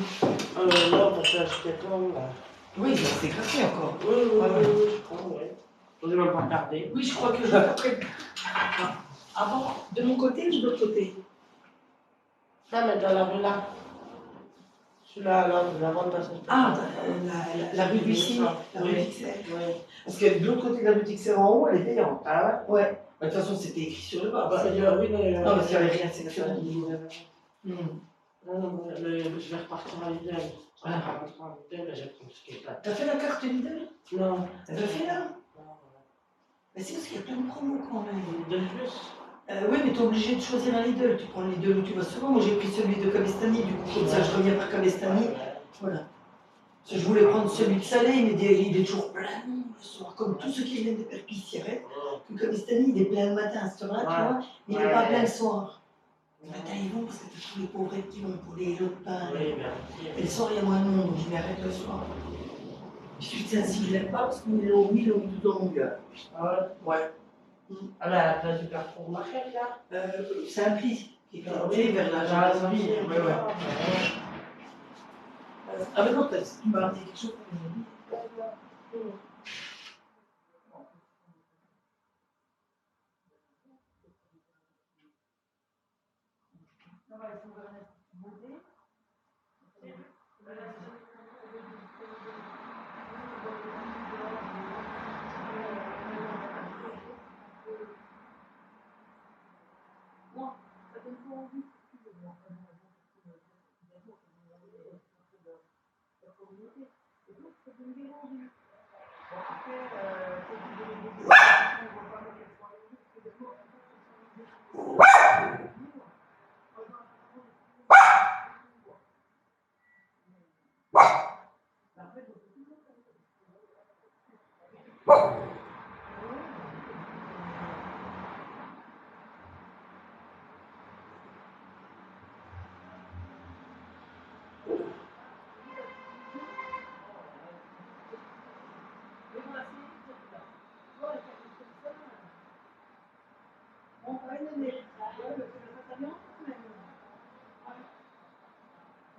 Non, parce que j'étais quand là. Oui, c'est cassé encore. Oui, Ouais, ouais. je crois, ouais. Je n'ai même pas regardé. Oui, je crois que je vais après. Avant, de mon côté ou de l'autre côté? Non, mais dans la rue là. Celui-là, là, la vente de Ah, la rue du Cygne, la rue Fixer. Oui. Parce que de l'autre côté de la boutique c'est en haut, elle est payante. Ah ouais? Ouais. Bah, de toute façon, c'était écrit sur le bas. Bah, il y a, oui, mais. Non, mais s'il n'y avait rien, c'est sûr. Non, non, je vais repartir à Lidl. Ah. Je vais rentrer à Lidl, mais je vais prendre ce qui est là. T'as fait la carte Lidl? Non. T'as fait là? Non, Mais c'est parce qu'il y a plein de promos quand même. Lidl plus. Oui, mais t'es obligé de choisir un Lidl. Tu prends le Lidl où tu vas souvent. Moi, j'ai pris celui de Cabestany, du coup, comme ça, je reviens par Cabestany. Voilà. Parce que je voulais prendre celui de Salé, mais il est toujours plein le soir. Comme tous ceux qui viennent de Perpignan, que Cabestany, il est plein le matin à cette heure-là, tu vois, mais il n'est pas plein le soir. Le matin, ils vont parce que t'as tous les pauvres qui vont pour les lots de pain. Oui, bien. Et le soir, il y a moins de monde, donc je m'arrête le soir. Puis tu sais, ainsi, je l'aime pas parce qu'ils l'ont mis tout en longueur. Ah ouais? Ouais. Ah, bah, à la place du Carrefour Market, là? C'est un pli qui est Ah planté vers la gendarmerie. Ouais, ouais. Ah, mais non, tu m'as dit quelque chose.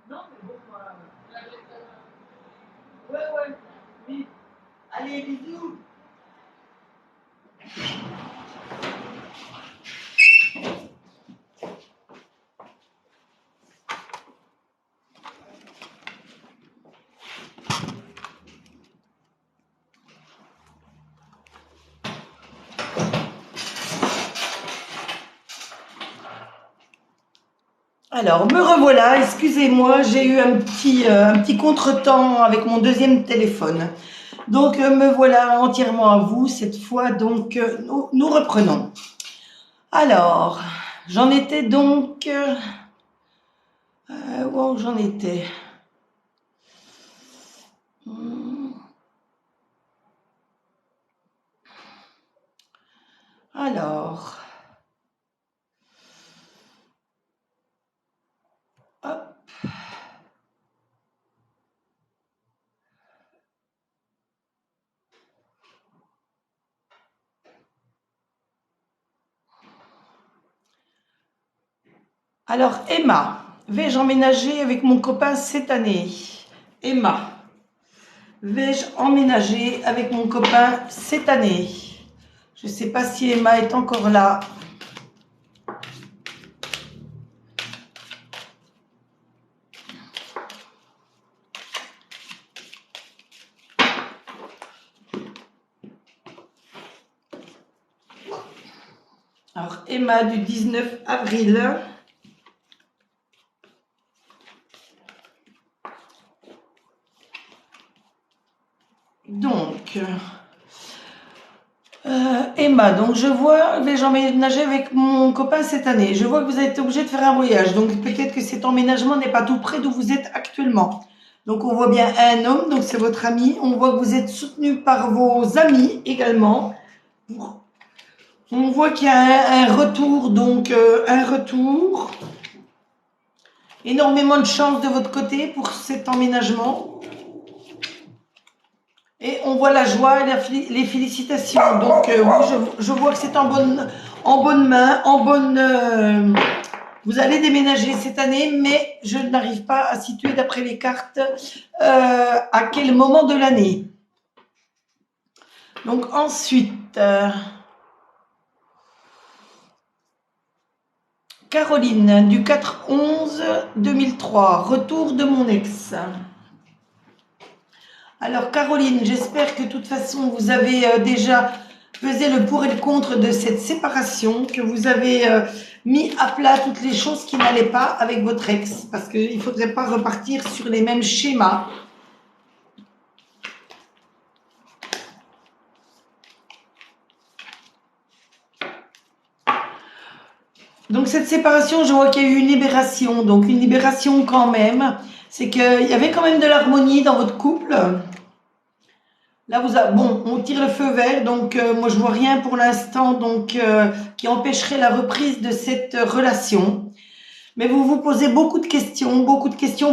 Non, mais bon, ouais, ouais. Oui. Allez, bisous. Alors, me revoilà, excusez-moi, j'ai eu un petit contretemps avec mon deuxième téléphone. Donc, me voilà entièrement à vous cette fois, donc nous reprenons. Alors, j'en étais donc... où j'en étais? Alors... Hop. Alors, Emma, vais-je emménager avec mon copain cette année? Emma, vais-je emménager avec mon copain cette année? Je ne sais pas si Emma est encore là. Alors, Emma du 19 avril. Donc, Emma, donc je vois, vais-je emménager avec mon copain cette année? Je vois que vous êtes obligé de faire un voyage, donc peut-être que cet emménagement n'est pas tout près d'où vous êtes actuellement. Donc on voit bien un homme, donc c'est votre ami. On voit que vous êtes soutenu par vos amis également. On voit qu'il y a un retour, donc un retour. Énormément de chance de votre côté pour cet emménagement. Et on voit la joie et les félicitations. Donc oui, je vois que c'est en bonne main, vous allez déménager cette année, mais je n'arrive pas à situer d'après les cartes à quel moment de l'année. Donc ensuite, Caroline, du 4/11/2003, retour de mon ex. Alors Caroline, j'espère que de toute façon vous avez déjà pesé le pour et le contre de cette séparation, que vous avez mis à plat toutes les choses qui n'allaient pas avec votre ex, parce qu'il ne faudrait pas repartir sur les mêmes schémas. Donc cette séparation, je vois qu'il y a eu une libération, donc une libération quand même, c'est qu'il y avait quand même de l'harmonie dans votre couple. Là, bon, on tire le feu vert, donc moi je vois rien pour l'instant donc qui empêcherait la reprise de cette relation. Mais vous vous posez beaucoup de questions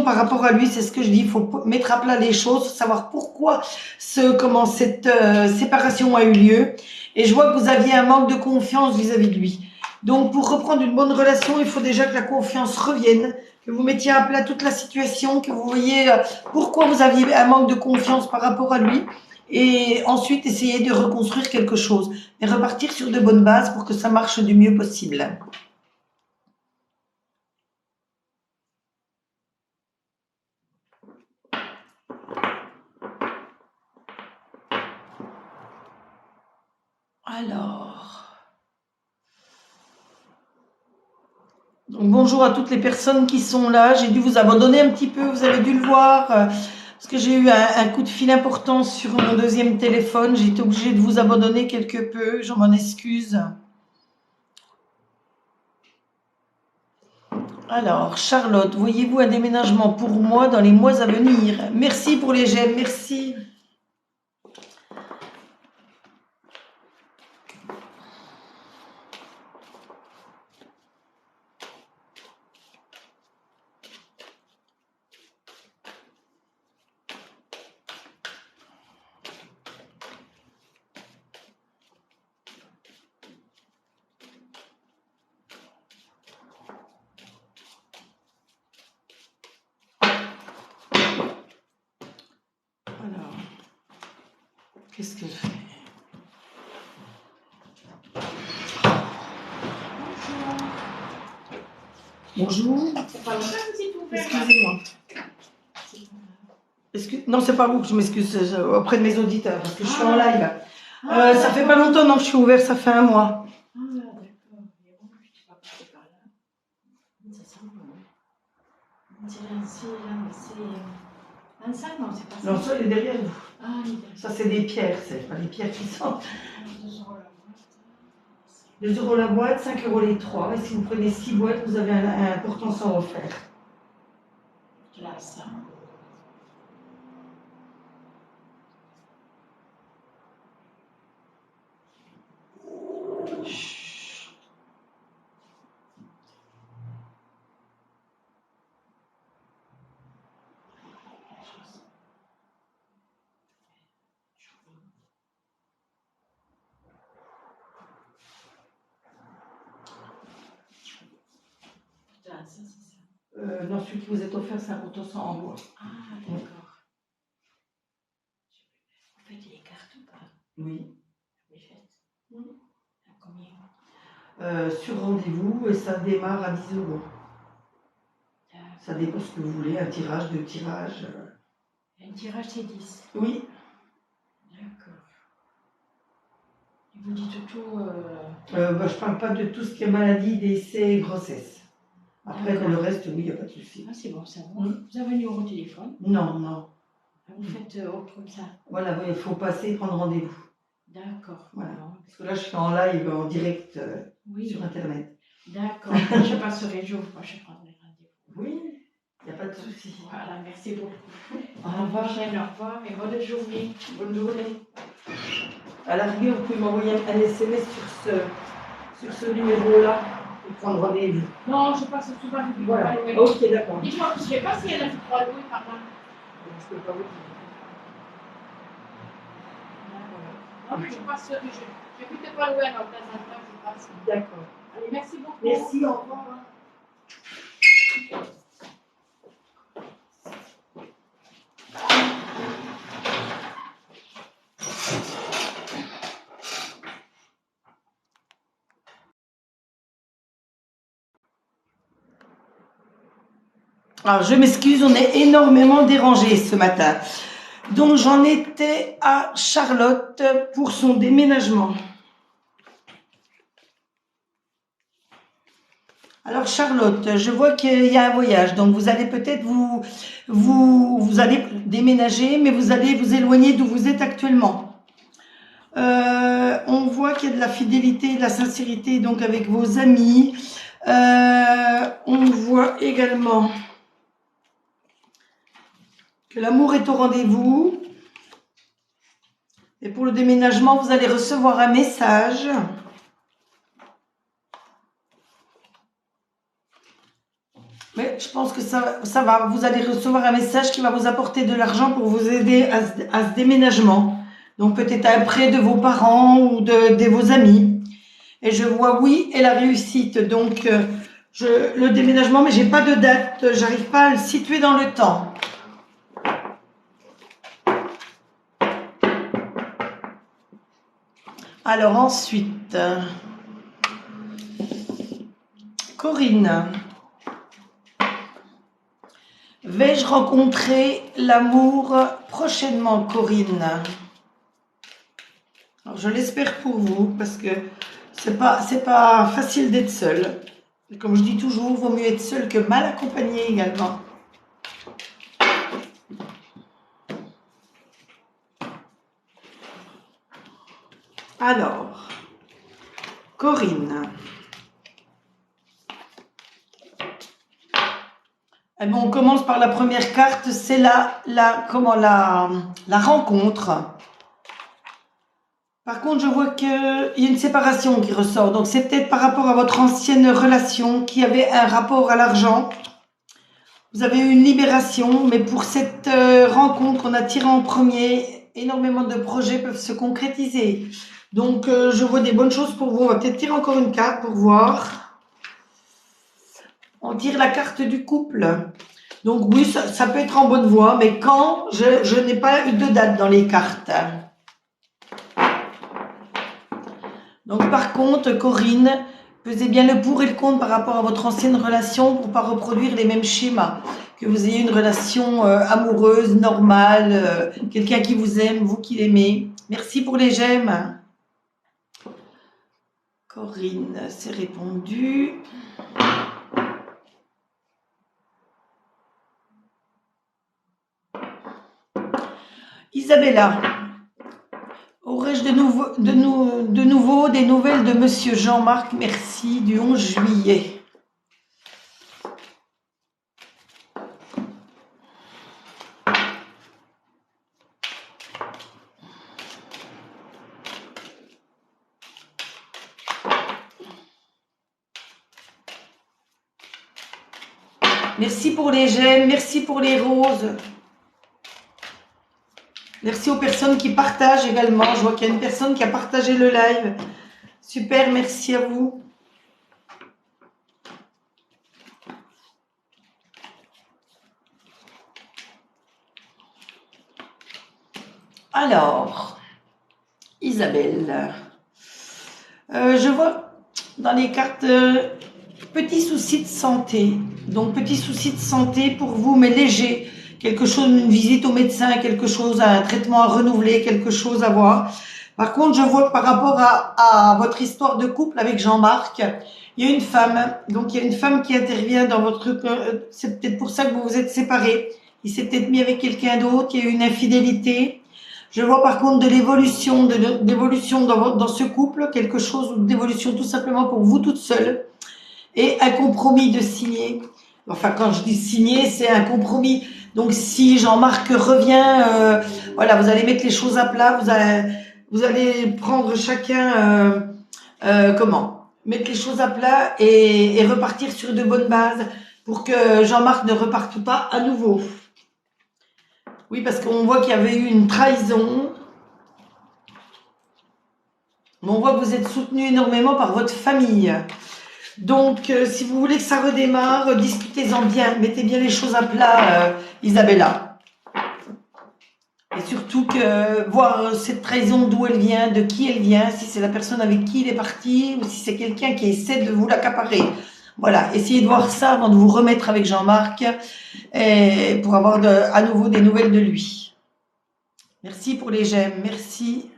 par rapport à lui, c'est ce que je dis, il faut mettre à plat les choses, savoir pourquoi cette séparation a eu lieu. Et je vois que vous aviez un manque de confiance vis-à-vis de lui. Donc pour reprendre une bonne relation, il faut déjà que la confiance revienne, que vous mettiez à plat toute la situation, que vous voyez pourquoi vous aviez un manque de confiance par rapport à lui. Et ensuite, essayer de reconstruire quelque chose et repartir sur de bonnes bases pour que ça marche du mieux possible. Alors, donc bonjour à toutes les personnes qui sont là. J'ai dû vous abandonner un petit peu, vous avez dû le voir. Parce que j'ai eu un coup de fil important sur mon deuxième téléphone. J'ai été obligée de vous abandonner quelque peu. Je m'en excuse. Alors, Charlotte, voyez-vous un déménagement pour moi dans les mois à venir? Merci pour les j'aime, merci. Alors, qu'est-ce qu'elle fait? Bonjour. Excusez-moi. Non, c'est pas vous que je m'excuse auprès de mes auditeurs parce que je suis en live. Ça fait pas longtemps que je suis ouvert, ça fait un mois. Ça sent bon. On dirait ici, là, mais c'est. Un sac, non, c'est pas ça. Non, ça, il est derrière vous. Ah, il est derrière. Ça, c'est des pierres, c'est pas des pierres qui sont. 2 € la boîte. 2 € la boîte, 5 € les 3. Et si vous prenez 6 boîtes, vous avez un porte-encens offert. Là, ça. Chut. Là, ça, c'est ça. Non, celui qui vous est offert, c'est un porte-encens en bois. Ah, d'accord. Vous faites les cartes ou pas? Oui. Vous les faites? À combien? Sur rendez-vous, et ça démarre à 10 €. Ça dépend ce que vous voulez, un tirage, 2 tirages. Un tirage, c'est 10. Oui. D'accord. Et vous dites tout. Je parle pas de tout ce qui est maladie, décès et grossesse. Après, D'accord. le reste, oui, il n'y a pas de souci. Ah, c'est bon, ça va. Vous avez un numéro de téléphone? Non, non. Vous faites comme ça. Voilà, il faut passer et prendre rendez-vous. D'accord. Voilà. Non. Parce que là, je suis en live, en direct Oui. sur Internet. D'accord. Je passerai, je prendrai rendez-vous. Oui, il n'y a pas de souci. Voilà, merci beaucoup. Au revoir. Au revoir et bonne journée. Bonne journée. À la rigueur, vous pouvez m'envoyer un SMS sur ce numéro-là et prendre rendez-vous. Non, je passe souvent. Voilà. Ok, d'accord. Dites-moi, je ne sais pas si elle a fait 3 louis par là. Je peux pas vous dire. Non, mais je passe. Je pu te pas louer alors de temps en temps, je passe. D'accord. Allez, merci beaucoup. Merci, au revoir. Alors, je m'excuse, on est énormément dérangé ce matin. Donc, j'en étais à Charlotte pour son déménagement. Alors, Charlotte, je vois qu'il y a un voyage. Donc, vous allez peut-être vous allez déménager, mais vous allez vous éloigner d'où vous êtes actuellement. On voit qu'il y a de la fidélité, de la sincérité donc avec vos amis. On voit également que l'amour est au rendez-vous. Et pour le déménagement, vous allez recevoir un message. Mais je pense que ça va. Vous allez recevoir un message qui va vous apporter de l'argent pour vous aider à ce déménagement. Donc peut-être un prêt de vos parents ou de vos amis. Et je vois oui et la réussite. Donc le déménagement, mais j'ai pas de date. J'arrive pas à le situer dans le temps. Alors ensuite, Corinne. Vais-je rencontrer l'amour prochainement, Corinne? Alors, je l'espère pour vous, parce que c'est pas facile d'être seule. Et comme je dis toujours, vaut mieux être seul que mal accompagné également. Alors, Corinne. Eh bien, on commence par la première carte, c'est la rencontre. Par contre, je vois qu'il y a une séparation qui ressort. Donc, c'est peut-être par rapport à votre ancienne relation qui avait un rapport à l'argent. Vous avez eu une libération, mais pour cette rencontre qu'on a tirée en premier, énormément de projets peuvent se concrétiser. Donc, je vois des bonnes choses pour vous. On va peut-être tirer encore une carte pour voir. On tire la carte du couple. Donc oui, ça peut être en bonne voie, mais quand je n'ai pas eu de date dans les cartes. Donc par contre, Corinne, pesez bien le pour et le contre par rapport à votre ancienne relation pour ne pas reproduire les mêmes schémas. Que vous ayez une relation amoureuse, normale, quelqu'un qui vous aime, vous qui l'aimez. Merci pour les j'aime. Corinne, c'est répondu. Isabella, aurais-je de nouveau des nouvelles de Monsieur Jean-Marc? Merci, du 11 juillet. Merci pour les j'aime, merci pour les roses. Merci aux personnes qui partagent également. Je vois qu'il y a une personne qui a partagé le live. Super, merci à vous. Alors, Isabelle, je vois dans les cartes petits soucis de santé. Donc, petits soucis de santé pour vous, mais léger. Quelque chose, une visite au médecin, quelque chose, un traitement à renouveler, quelque chose à voir. Par contre, je vois que par rapport à votre histoire de couple avec Jean-Marc, il y a une femme. Donc, il y a une femme qui intervient dans votre... c'est peut-être pour ça que vous vous êtes séparés. Il s'est peut-être mis avec quelqu'un d'autre, il y a eu une infidélité. Je vois par contre de l'évolution, d'évolution dans ce couple, quelque chose d'évolution tout simplement pour vous toute seule. Et un compromis de signer. Enfin, quand je dis signer, c'est un compromis. Donc, si Jean-Marc revient, voilà, vous allez mettre les choses à plat, vous allez prendre chacun, comment, mettre les choses à plat et repartir sur de bonnes bases pour que Jean-Marc ne reparte pas à nouveau. Oui, parce qu'on voit qu'il y avait eu une trahison. Mais on voit que vous êtes soutenu énormément par votre famille. Donc, si vous voulez que ça redémarre, discutez-en bien. Mettez bien les choses à plat, Isabella. Et surtout que voir cette trahison, d'où elle vient, de qui elle vient, si c'est la personne avec qui il est parti, ou si c'est quelqu'un qui essaie de vous l'accaparer. Voilà, essayez de voir ça avant de vous remettre avec Jean-Marc pour avoir à nouveau des nouvelles de lui. Merci pour les j'aime, merci.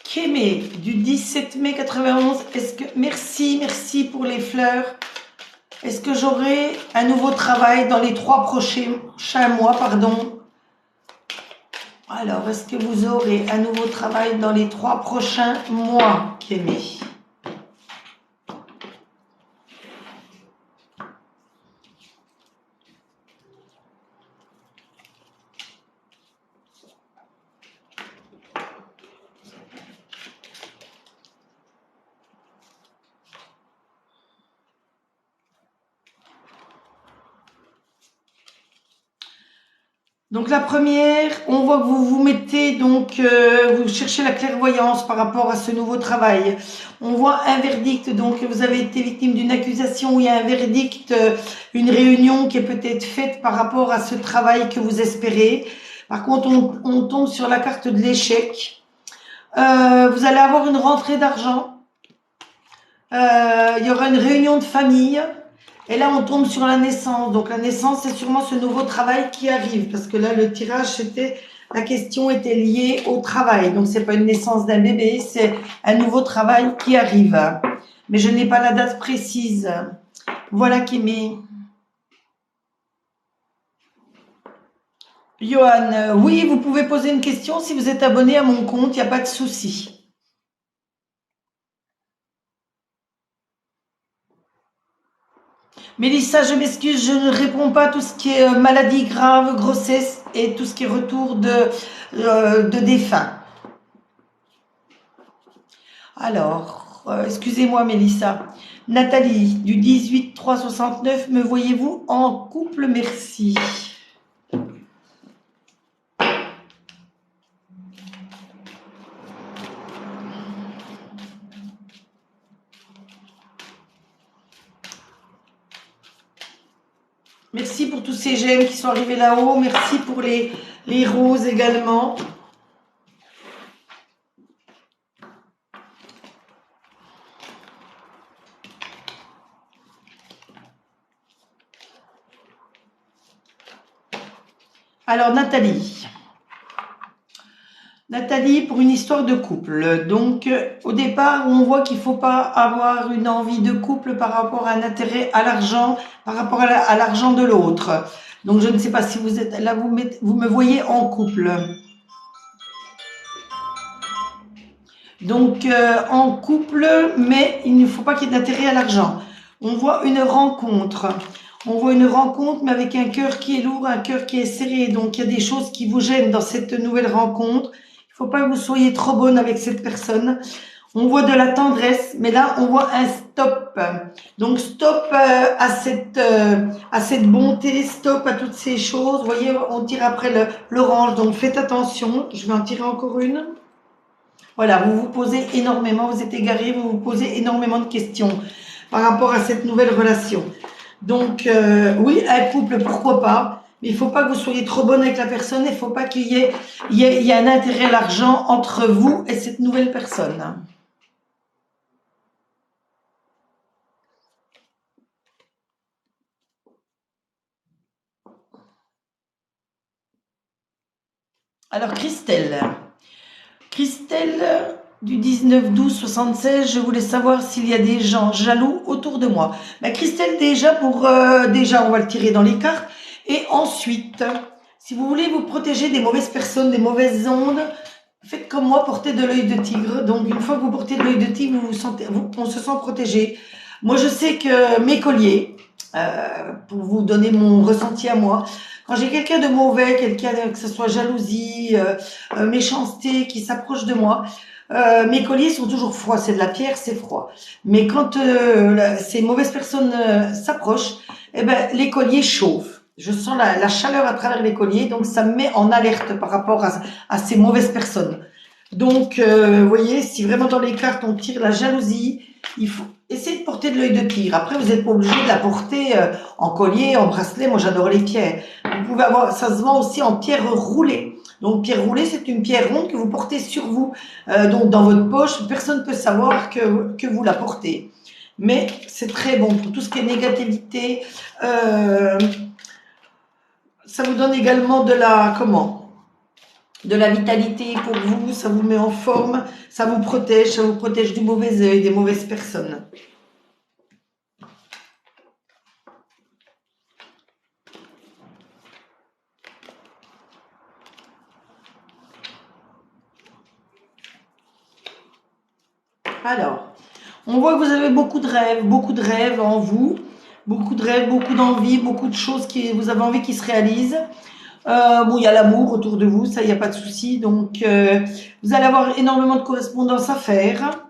Kémé, du 17 mai 91, merci pour les fleurs. Est-ce que j'aurai un nouveau travail dans les 3 prochains mois, pardon? Alors, est-ce que vous aurez un nouveau travail dans les 3 prochains mois, Kémé? Donc la première, on voit que vous vous mettez, donc vous cherchez la clairvoyance par rapport à ce nouveau travail. On voit un verdict, donc vous avez été victime d'une accusation où il y a un verdict, une réunion qui est peut-être faite par rapport à ce travail que vous espérez. Par contre, on tombe sur la carte de l'échec. Vous allez avoir une rentrée d'argent. Il y aura une réunion de famille. Et là, on tombe sur la naissance. Donc, la naissance, c'est sûrement ce nouveau travail qui arrive. Parce que là, le tirage, la question était liée au travail. Donc, c'est pas une naissance d'un bébé, c'est un nouveau travail qui arrive. Mais je n'ai pas la date précise. Voilà qui met. Johan, oui, vous pouvez poser une question si vous êtes abonné à mon compte, il n'y a pas de souci. Mélissa, je m'excuse, je ne réponds pas à tout ce qui est maladie grave, grossesse et tout ce qui est retour de défunt. Alors, excusez-moi Mélissa. Nathalie, du 18-3-69, me voyez-vous en couple? Merci. Merci pour tous ces j'aime qui sont arrivés là-haut. Merci pour les roses également. Alors Nathalie, Nathalie, pour une histoire de couple. Donc, au départ, on voit qu'il faut pas avoir une envie de couple par rapport à un intérêt à l'argent, par rapport à l'argent de l'autre. Donc, je ne sais pas si vous êtes là, vous me voyez en couple. Donc, en couple, mais il ne faut pas qu'il y ait d'intérêt à l'argent. On voit une rencontre. On voit une rencontre, mais avec un cœur qui est lourd, un cœur qui est serré. Donc, il y a des choses qui vous gênent dans cette nouvelle rencontre. Il ne faut pas que vous soyez trop bonne avec cette personne. On voit de la tendresse, mais là, on voit un stop. Donc, stop à cette bonté, stop à toutes ces choses. Vous voyez, on tire après l'orange, donc faites attention. Je vais en tirer encore une. Voilà, vous vous posez énormément, vous êtes égaré, vous vous posez énormément de questions par rapport à cette nouvelle relation. Donc, oui, un couple, pourquoi pas, mais il ne faut pas que vous soyez trop bonne avec la personne, il ne faut pas qu'il y ait un intérêt à l'argent entre vous et cette nouvelle personne. Alors, Christelle, du 19-12-76, je voulais savoir s'il y a des gens jaloux autour de moi. Ben, Christelle, déjà, déjà, on va le tirer dans les cartes. Et ensuite, si vous voulez vous protéger des mauvaises personnes, des mauvaises ondes, faites comme moi, portez de l'œil de tigre. Donc, une fois que vous portez de l'œil de tigre, on se sent protégé. Moi, je sais que mes colliers, pour vous donner mon ressenti à moi, quand j'ai quelqu'un de mauvais, quelqu'un que ce soit jalousie, méchanceté qui s'approche de moi, mes colliers sont toujours froids. C'est de la pierre, c'est froid. Mais quand ces mauvaises personnes s'approchent, eh ben, les colliers chauffent. Je sens la chaleur à travers les colliers, donc ça me met en alerte par rapport à ces mauvaises personnes. Donc, vous voyez, si vraiment dans les cartes on tire la jalousie, il faut essayer de porter de l'œil de tigre. Après, vous n'êtes pas obligé de la porter en collier, en bracelet. Moi, j'adore les pierres. Vous pouvez avoir, ça se vend aussi en pierre roulée. Donc, pierre roulée, c'est une pierre ronde que vous portez sur vous. Donc, dans votre poche, personne ne peut savoir que vous la portez. Mais c'est très bon pour tout ce qui est négativité. Ça vous donne également de la vitalité pour vous, ça vous met en forme, ça vous protège du mauvais œil, des mauvaises personnes. Alors, on voit que vous avez beaucoup de rêves en vous, beaucoup de rêves, beaucoup d'envie, beaucoup de choses vous avez envie qui se réalisent. Bon, il y a l'amour autour de vous, ça, il n'y a pas de souci. Donc, vous allez avoir énormément de correspondances à faire.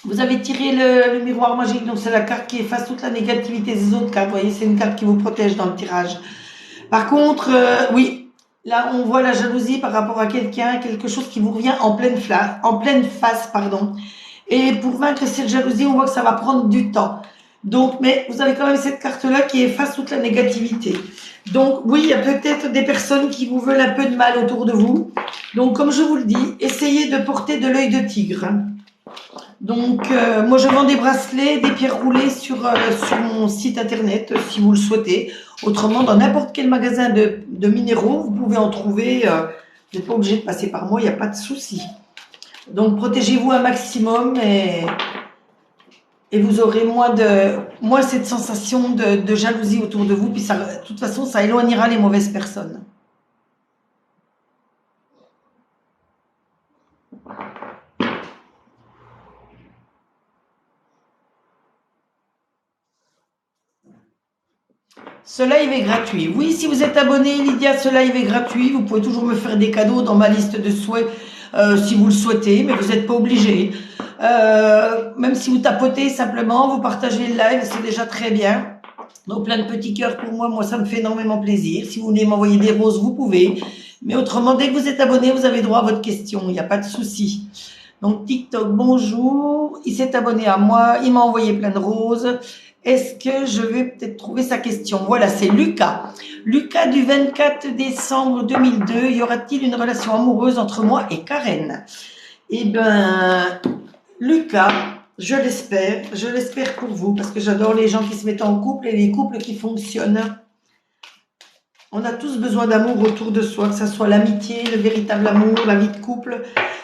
Vous avez tiré le miroir magique, donc c'est la carte qui efface toute la négativité des autres cartes. Vous voyez, c'est une carte qui vous protège dans le tirage. Par contre, oui, là, on voit la jalousie par rapport à quelqu'un, quelque chose qui vous revient en pleine face, pardon. Et pour vaincre cette jalousie, on voit que ça va prendre du temps. Donc, mais vous avez quand même cette carte-là qui efface toute la négativité. Donc, oui, il y a peut-être des personnes qui vous veulent un peu de mal autour de vous. Donc, comme je vous le dis, essayez de porter de l'œil de tigre. Donc, moi, je vends des bracelets, des pierres roulées sur mon site internet, si vous le souhaitez. Autrement, dans n'importe quel magasin de minéraux, vous pouvez en trouver. Vous n'êtes pas obligé de passer par moi, il n'y a pas de souci. Donc, protégez-vous un maximum et vous aurez moins cette sensation de jalousie autour de vous. Puis, ça, de toute façon, ça éloignera les mauvaises personnes. Ce live est gratuit. Oui, si vous êtes abonné, Lydia, ce live est gratuit. Vous pouvez toujours me faire des cadeaux dans ma liste de souhaits si vous le souhaitez, mais vous n'êtes pas obligé. Même si vous tapotez simplement, vous partagez le live, c'est déjà très bien. Donc plein de petits cœurs pour moi, ça me fait énormément plaisir. Si vous voulez m'envoyer des roses, vous pouvez. Mais autrement, dès que vous êtes abonné, vous avez droit à votre question, il n'y a pas de souci. Donc TikTok, bonjour, il s'est abonné à moi, il m'a envoyé plein de roses. Est-ce que je vais peut-être trouver sa question? Voilà, c'est Lucas. Lucas du 24 décembre 2002. Y aura-t-il une relation amoureuse entre moi et Karen? Eh ben, Lucas, je l'espère pour vous, parce que j'adore les gens qui se mettent en couple et les couples qui fonctionnent. On a tous besoin d'amour autour de soi, que ce soit l'amitié, le véritable amour, la vie de couple.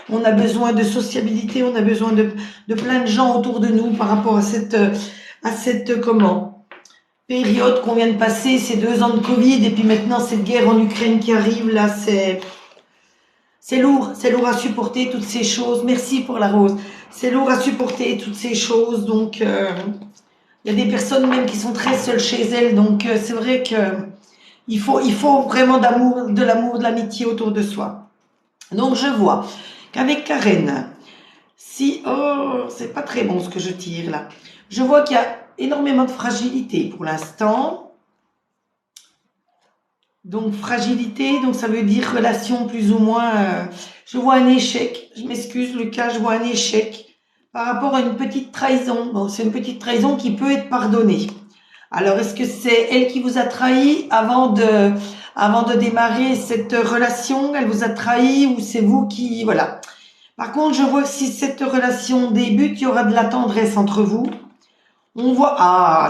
On a besoin de sociabilité, on a besoin de plein de gens autour de nous par rapport à cette période qu'on vient de passer, ces 2 ans de Covid, et puis maintenant cette guerre en Ukraine qui arrive, là, c'est lourd à supporter toutes ces choses. Merci pour la rose. C'est lourd à supporter toutes ces choses, donc il y a des personnes même qui sont très seules chez elles, donc c'est vrai que il faut vraiment de l'amour, de l'amitié autour de soi. Donc je vois qu'avec Karen, c'est pas très bon ce que je tire là. Je vois qu'il y a énormément de fragilité pour l'instant. Donc fragilité, donc ça veut dire relation plus ou moins. Je vois un échec. Je m'excuse Lucas, je vois un échec par rapport à une petite trahison. Bon, c'est une petite trahison qui peut être pardonnée. Alors est-ce que c'est elle qui vous a trahi avant de démarrer cette relation? Elle vous a trahi ou c'est vous qui voilà. Par contre, je vois que si cette relation débute, il y aura de la tendresse entre vous. On voit,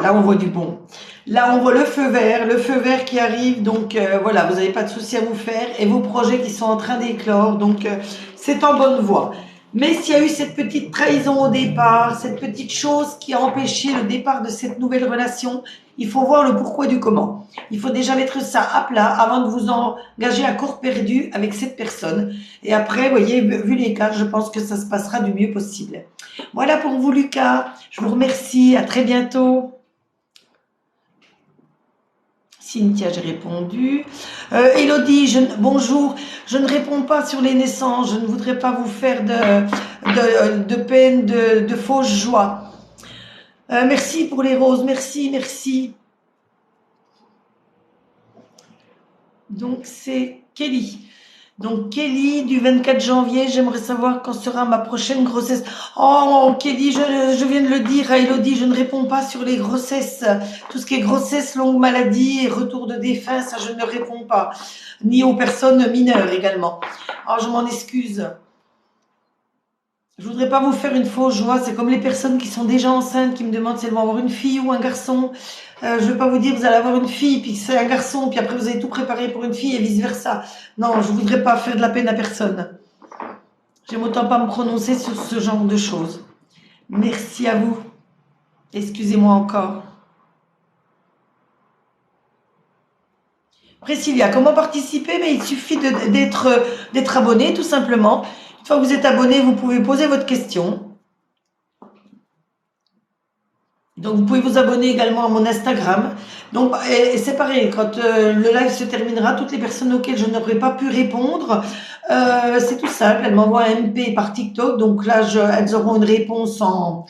là on voit du bon. Là on voit le feu vert qui arrive, donc voilà, vous n'avez pas de souci à vous faire et vos projets qui sont en train d'éclore, donc c'est en bonne voie. Mais s'il y a eu cette petite trahison au départ, cette petite chose qui a empêché le départ de cette nouvelle relation, il faut voir le pourquoi du comment. Il faut déjà mettre ça à plat avant de vous engager à corps perdu avec cette personne. Et après, vous voyez, vu les cas, je pense que ça se passera du mieux possible. Voilà pour vous Lucas, je vous remercie, à très bientôt. Cynthia, j'ai répondu. Elodie, bonjour, je ne réponds pas sur les naissances, je ne voudrais pas vous faire de peine, de fausse joie. Merci pour les roses, merci. Donc c'est Kelly. Donc Kelly, du 24 janvier, j'aimerais savoir quand sera ma prochaine grossesse. Oh Kelly, je viens de le dire à Elodie, je ne réponds pas sur les grossesses. Tout ce qui est grossesse, longue maladie et retour de défunt, ça je ne réponds pas. Ni aux personnes mineures également. Alors je m'en excuse. Je voudrais pas vous faire une fausse joie, c'est comme les personnes qui sont déjà enceintes qui me demandent si elles vont avoir une fille ou un garçon. Je vais pas vous dire vous allez avoir une fille puis c'est un garçon puis après vous avez tout préparé pour une fille et vice versa. Non, je voudrais pas faire de la peine à personne. J'aime autant pas me prononcer sur ce genre de choses. Merci à vous. Excusez-moi encore. Priscilla, comment participer? Mais il suffit d'être abonné tout simplement. Une fois que vous êtes abonné, vous pouvez poser votre question. Donc, vous pouvez vous abonner également à mon Instagram. Donc, c'est pareil, quand le live se terminera, toutes les personnes auxquelles je n'aurais pas pu répondre, c'est tout simple. Elles m'envoient un MP par TikTok. Donc là, elles auront une réponse en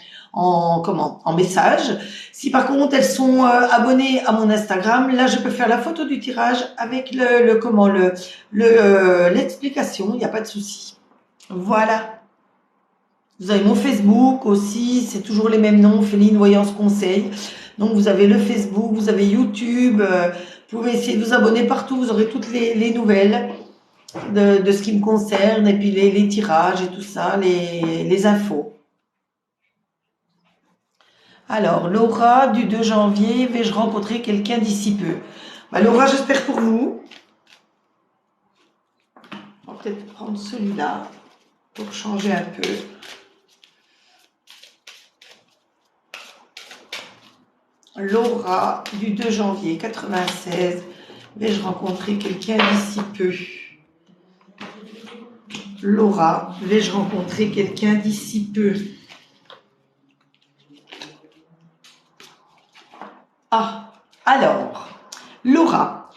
message. Si par contre, elles sont abonnées à mon Instagram, là, je peux faire la photo du tirage avec l'explication. Il n'y a pas de souci. Voilà. Vous avez mon Facebook aussi, c'est toujours les mêmes noms, Féline Voyance Conseil. Donc vous avez le Facebook, vous avez YouTube, vous pouvez essayer de vous abonner partout, vous aurez toutes les nouvelles de ce qui me concerne, et puis les tirages et tout ça, les infos. Alors, Laura, du 2 janvier, vais-je rencontrer quelqu'un d'ici peu? Laura, j'espère pour vous. On va peut-être prendre celui-là pour changer un peu. Laura, du 2 janvier 96, vais-je rencontrer quelqu'un d'ici peu? Laura, vais-je rencontrer quelqu'un d'ici peu? Alors, Laura,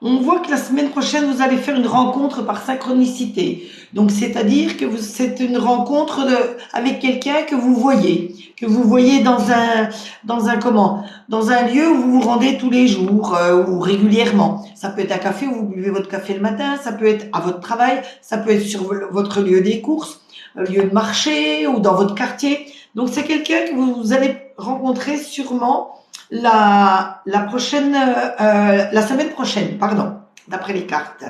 on voit que la semaine prochaine, vous allez faire une rencontre par synchronicité. Donc, c'est-à-dire que c'est une rencontre avec quelqu'un que vous voyez dans un lieu où vous vous rendez tous les jours ou régulièrement. Ça peut être un café où vous buvez votre café le matin, ça peut être à votre travail, ça peut être sur votre lieu des courses, lieu de marché ou dans votre quartier. Donc, c'est quelqu'un que vous allez rencontrer sûrement la semaine prochaine, d'après les cartes.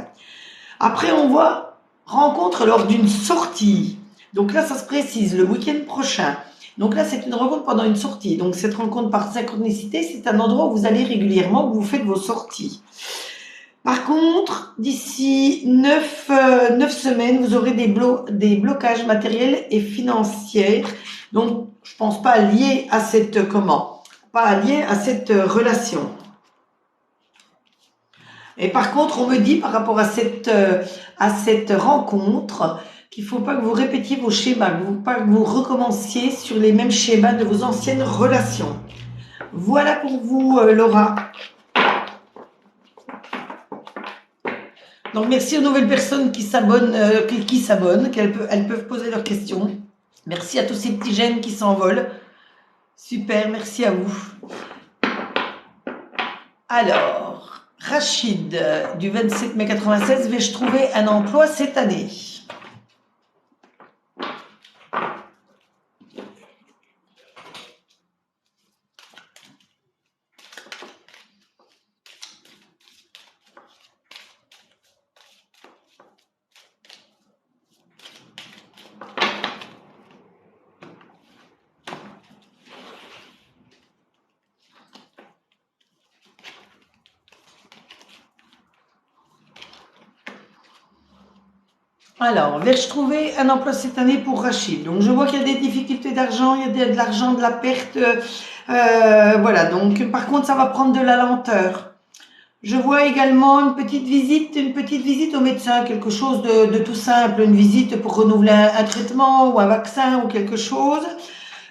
Après, on voit rencontre lors d'une sortie. Donc là, ça se précise, le week-end prochain. Donc là, c'est une rencontre pendant une sortie. Donc cette rencontre par synchronicité, c'est un endroit où vous allez régulièrement, où vous faites vos sorties. Par contre, d'ici 9 semaines, vous aurez des blocages matériels et financiers. Donc, je pense pas liés à cette pas liés à cette relation. Et par contre, on me dit par rapport à cette rencontre qu'il faut pas que vous répétiez vos schémas, pas que vous recommenciez sur les mêmes schémas de vos anciennes relations. Voilà pour vous, Laura. Donc, merci aux nouvelles personnes qui s'abonnent, elles peuvent poser leurs questions. Merci à tous ces petits gènes qui s'envolent. Super, merci à vous. Alors, Rachid, du 27 mai 96, vais-je trouver un emploi cette année? Alors, vais-je trouver un emploi cette année pour Rachid? Donc, je vois qu'il y a des difficultés d'argent, il y a de l'argent, de la perte. Voilà, donc par contre, ça va prendre de la lenteur. Je vois également une petite visite au médecin, quelque chose de tout simple, une visite pour renouveler un traitement ou un vaccin ou quelque chose.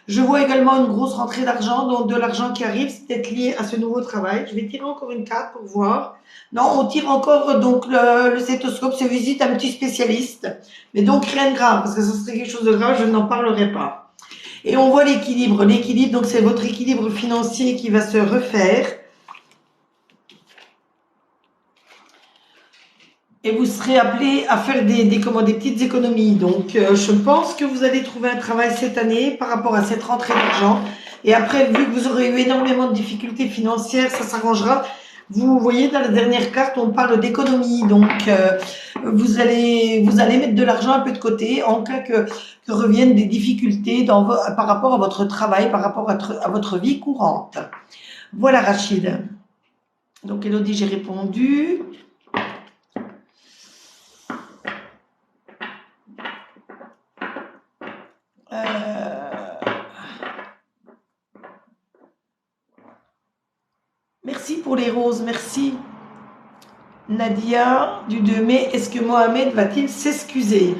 Je vois également une grosse rentrée d'argent, donc de l'argent qui arrive, c'est peut-être lié à ce nouveau travail. Je vais tirer encore une carte pour voir. Non, on tire encore donc le stéthoscope, c'est visite à un petit spécialiste. Mais donc rien de grave, parce que ce serait quelque chose de grave, je n'en parlerai pas. Et on voit l'équilibre. L'équilibre, donc c'est votre équilibre financier qui va se refaire. Et vous serez appelé à faire des petites économies. Donc, je pense que vous allez trouver un travail cette année par rapport à cette rentrée d'argent. Et après, vu que vous aurez eu énormément de difficultés financières, ça s'arrangera. Vous voyez, dans la dernière carte, on parle d'économie. Donc, vous allez mettre de l'argent un peu de côté en cas que reviennent des difficultés par rapport à votre travail, par rapport à votre vie courante. Voilà, Rachid. Donc, Elodie, j'ai répondu. Merci pour les roses, merci. Nadia, du 2 mai, est-ce que Mohamed va-t-il s'excuser?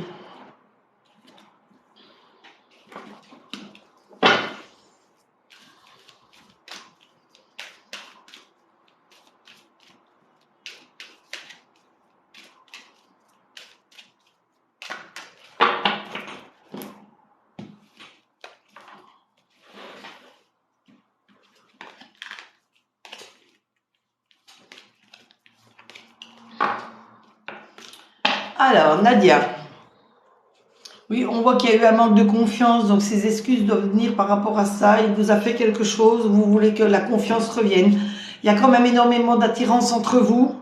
Alors, Nadia. Oui, on voit qu'il y a eu un manque de confiance, donc ces excuses doivent venir par rapport à ça. Il vous a fait quelque chose, vous voulez que la confiance revienne. Il y a quand même énormément d'attirance entre vous.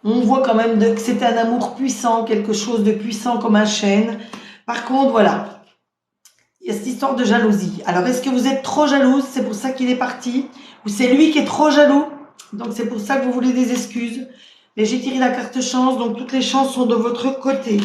On voit quand même que c'était un amour puissant, quelque chose de puissant comme un chêne. Par contre, voilà, il y a cette histoire de jalousie. Alors, est-ce que vous êtes trop jalouse? C'est pour ça qu'il est parti? Ou c'est lui qui est trop jaloux? Donc, c'est pour ça que vous voulez des excuses. Mais j'ai tiré la carte chance, donc toutes les chances sont de votre côté.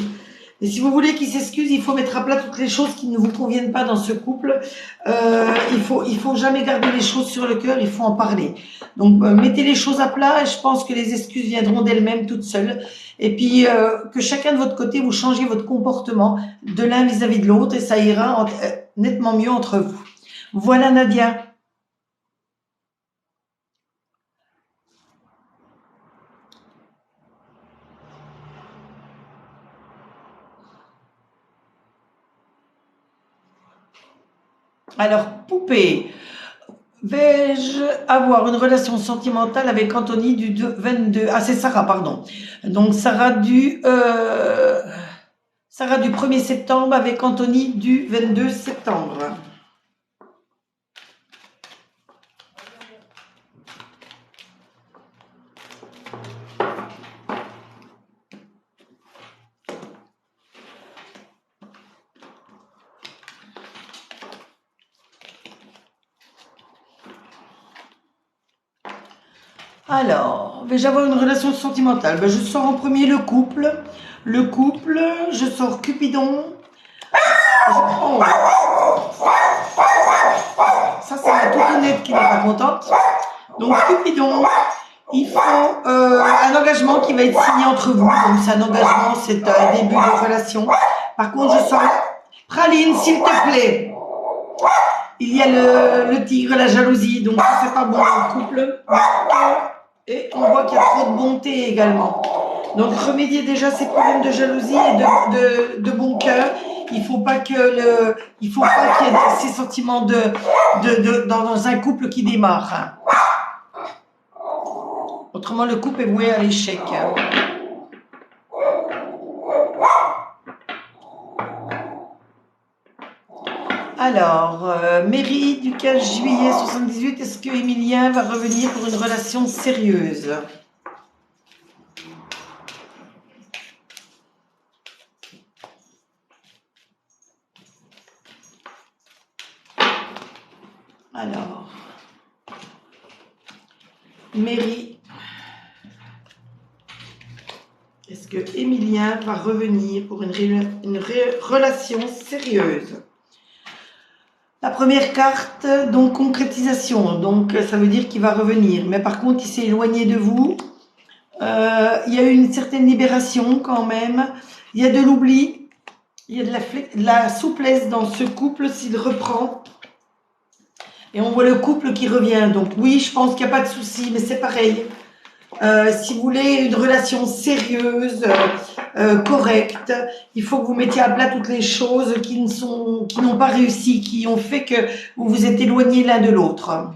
Et si vous voulez qu'il s'excuse, il faut mettre à plat toutes les choses qui ne vous conviennent pas dans ce couple. Il faut jamais garder les choses sur le cœur, il faut en parler. Donc, mettez les choses à plat et je pense que les excuses viendront d'elles-mêmes toutes seules. Et puis, que chacun de votre côté, vous changiez votre comportement de l'un vis-à-vis de l'autre et ça ira nettement mieux entre vous. Voilà, Nadia. Alors, poupée, vais-je avoir une relation sentimentale avec Anthony du 22... Ah, c'est Sarah, pardon. Donc, Sarah du 1er septembre avec Anthony du 22 septembre. Alors, vais-je avoir une relation sentimentale? Ben, je sors en premier le couple. Le couple, je sors Cupidon. Oh, ça, c'est ma toutounette qui n'est pas contente. Donc, Cupidon, il faut un engagement qui va être signé entre vous. Donc, c'est un engagement, c'est un début de relation. Par contre, je sors Praline, s'il te plaît. Il y a le tigre, la jalousie, donc c'est pas bon dans le couple. Et on voit qu'il y a trop de bonté également. Donc remédier déjà ces problèmes de jalousie et de bon cœur. Il faut pas qu'il y ait ces sentiments dans un couple qui démarre. Hein. Autrement, le couple est voué à l'échec. Hein. Alors, mairie du 15 juillet 78, est-ce que Emilien va revenir pour une relation sérieuse? Alors, mairie, est-ce que Emilien va revenir pour une relation sérieuse? La première carte, donc concrétisation, donc ça veut dire qu'il va revenir. Mais par contre, il s'est éloigné de vous. Il y a eu une certaine libération quand même. Il y a de l'oubli. Il y a de la souplesse dans ce couple s'il reprend. Et on voit le couple qui revient. Donc oui, je pense qu'il n'y a pas de souci, mais c'est pareil. Si vous voulez une relation sérieuse, correcte, il faut que vous mettiez à plat toutes les choses qui n'ont pas réussi, qui ont fait que vous vous êtes éloignés l'un de l'autre.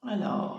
Alors...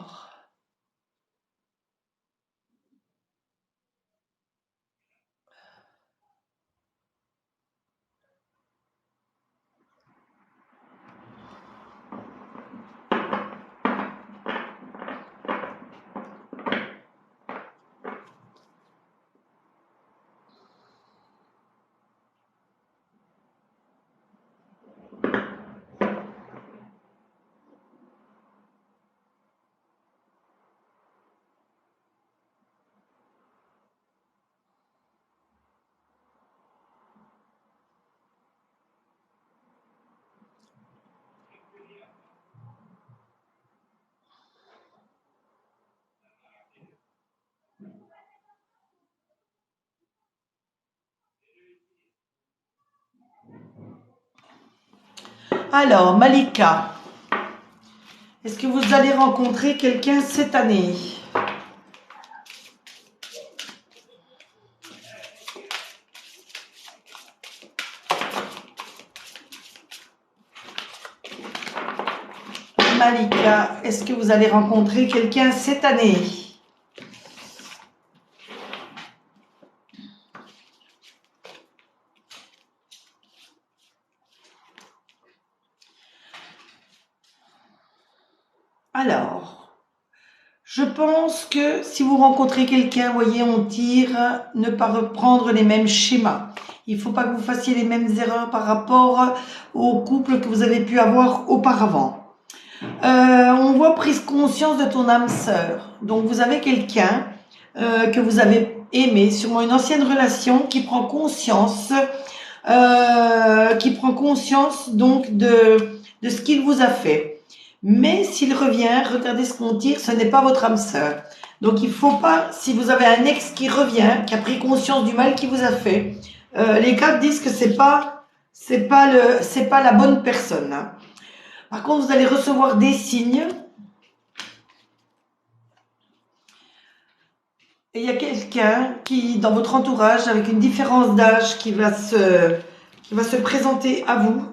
Alors, Malika, est-ce que vous allez rencontrer quelqu'un cette année? Malika, est-ce que vous allez rencontrer quelqu'un cette année? Alors, je pense que si vous rencontrez quelqu'un, voyez, on tire, ne pas reprendre les mêmes schémas. Il ne faut pas que vous fassiez les mêmes erreurs par rapport au couple que vous avez pu avoir auparavant. On voit prise conscience de ton âme sœur. Donc, vous avez quelqu'un que vous avez aimé, sûrement une ancienne relation qui prend conscience donc de ce qu'il vous a fait. Mais s'il revient, regardez ce qu'on tire, ce n'est pas votre âme sœur. Donc il faut pas, si vous avez un ex qui revient, qui a pris conscience du mal qu'il vous a fait, les cartes disent que c'est pas la bonne personne. Hein. Par contre, vous allez recevoir des signes. Et il y a quelqu'un qui, dans votre entourage, avec une différence d'âge, qui va se présenter à vous.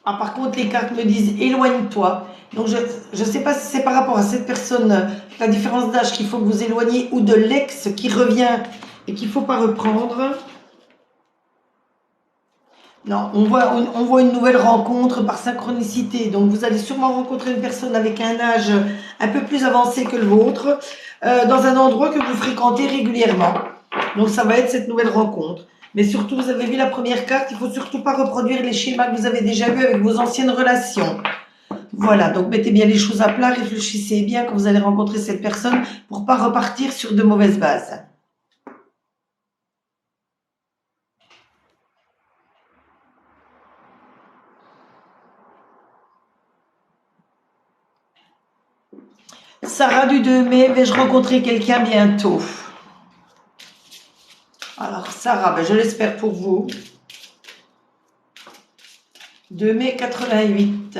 Ah, par contre, les cartes me disent éloigne-toi. Donc, je ne sais pas si c'est par rapport à cette personne, la différence d'âge qu'il faut que vous éloignez, ou de l'ex qui revient et qu'il ne faut pas reprendre. Non, on voit une nouvelle rencontre par synchronicité. Donc, vous allez sûrement rencontrer une personne avec un âge un peu plus avancé que le vôtre, dans un endroit que vous fréquentez régulièrement. Donc, ça va être cette nouvelle rencontre. Mais surtout, vous avez vu la première carte, il ne faut surtout pas reproduire les schémas que vous avez déjà vus avec vos anciennes relations. Voilà, donc mettez bien les choses à plat, réfléchissez bien quand vous allez rencontrer cette personne pour ne pas repartir sur de mauvaises bases. Sarah du 2 mai, vais-je rencontrer quelqu'un bientôt? Alors Sarah, ben, je l'espère pour vous. 2 mai 88.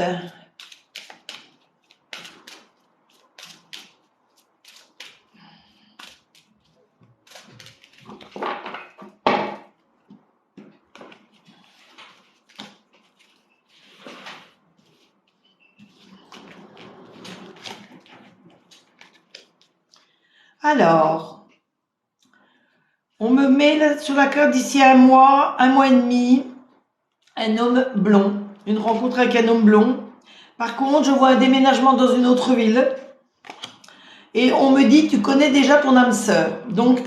Alors, on me met là sur la carte d'ici un mois et demi, un homme blond, une rencontre avec un homme blond. Par contre, je vois un déménagement dans une autre ville et on me dit, tu connais déjà ton âme sœur. Donc,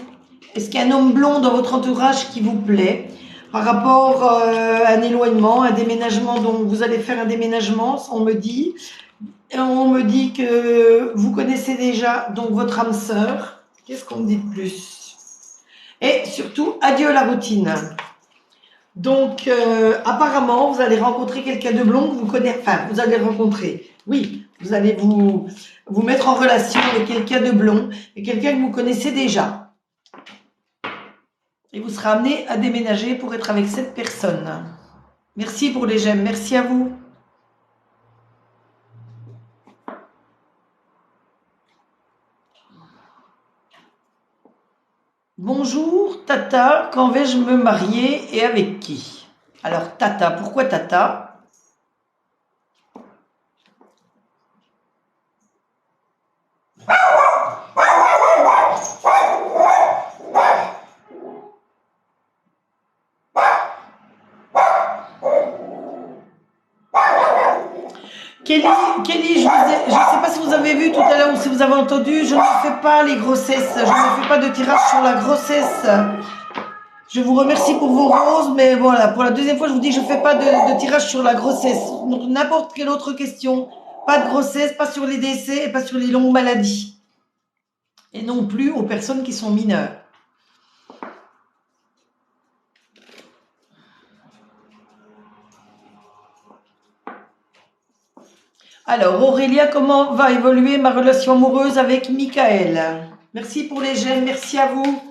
est-ce qu'il y a un homme blond dans votre entourage qui vous plaît par rapport à un éloignement, un déménagement, donc vous allez faire un déménagement, on me dit. Et on me dit que vous connaissez déjà donc votre âme sœur. Qu'est-ce qu'on me dit de plus? Et surtout, adieu à la routine. Donc, apparemment, vous allez rencontrer quelqu'un de blond que vous connaissez. Enfin, vous allez rencontrer. Oui, vous allez vous mettre en relation avec quelqu'un de blond et quelqu'un que vous connaissez déjà. Et vous serez amené à déménager pour être avec cette personne. Merci pour les j'aime. Merci à vous. Bonjour Tata, quand vais-je me marier et avec qui? Alors Tata, pourquoi Tata? Kelly, je ne sais pas si vous avez vu tout à l'heure ou si vous avez entendu, je ne fais pas les grossesses, je ne fais pas de tirage sur la grossesse. Je vous remercie pour vos roses, mais voilà, pour la deuxième fois, je vous dis, je ne fais pas de tirage sur la grossesse. Donc, n'importe quelle autre question, pas de grossesse, pas sur les décès et pas sur les longues maladies. Et non plus aux personnes qui sont mineures. Alors, Aurélia, comment va évoluer ma relation amoureuse avec Michael? Merci pour les j'aime, merci à vous.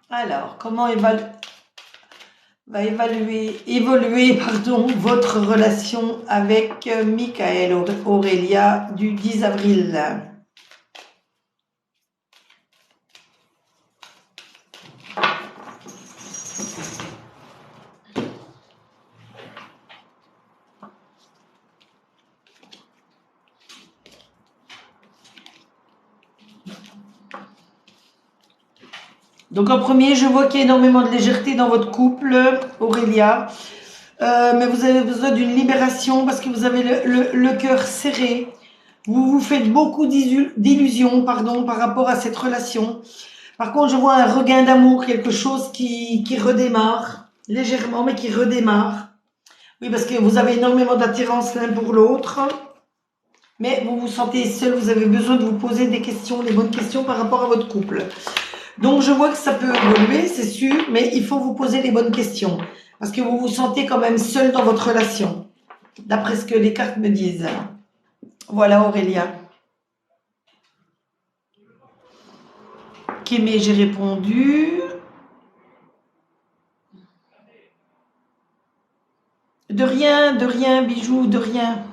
Alors, comment va évoluer votre relation avec Michael, Aurélia, du 10 avril? Donc en premier, je vois qu'il y a énormément de légèreté dans votre couple, Aurélia. Mais vous avez besoin d'une libération parce que vous avez le cœur serré. Vous vous faites beaucoup d'illusions par rapport à cette relation. Par contre, je vois un regain d'amour, quelque chose qui redémarre, légèrement, mais qui redémarre. Oui, parce que vous avez énormément d'attirance l'un pour l'autre. Mais vous vous sentez seul, vous avez besoin de vous poser des questions, les bonnes questions par rapport à votre couple. Donc, je vois que ça peut évoluer, c'est sûr, mais il faut vous poser les bonnes questions. Parce que vous vous sentez quand même seul dans votre relation, d'après ce que les cartes me disent. Voilà, Aurélia. Kémé, j'ai répondu. De rien, bijou, de rien.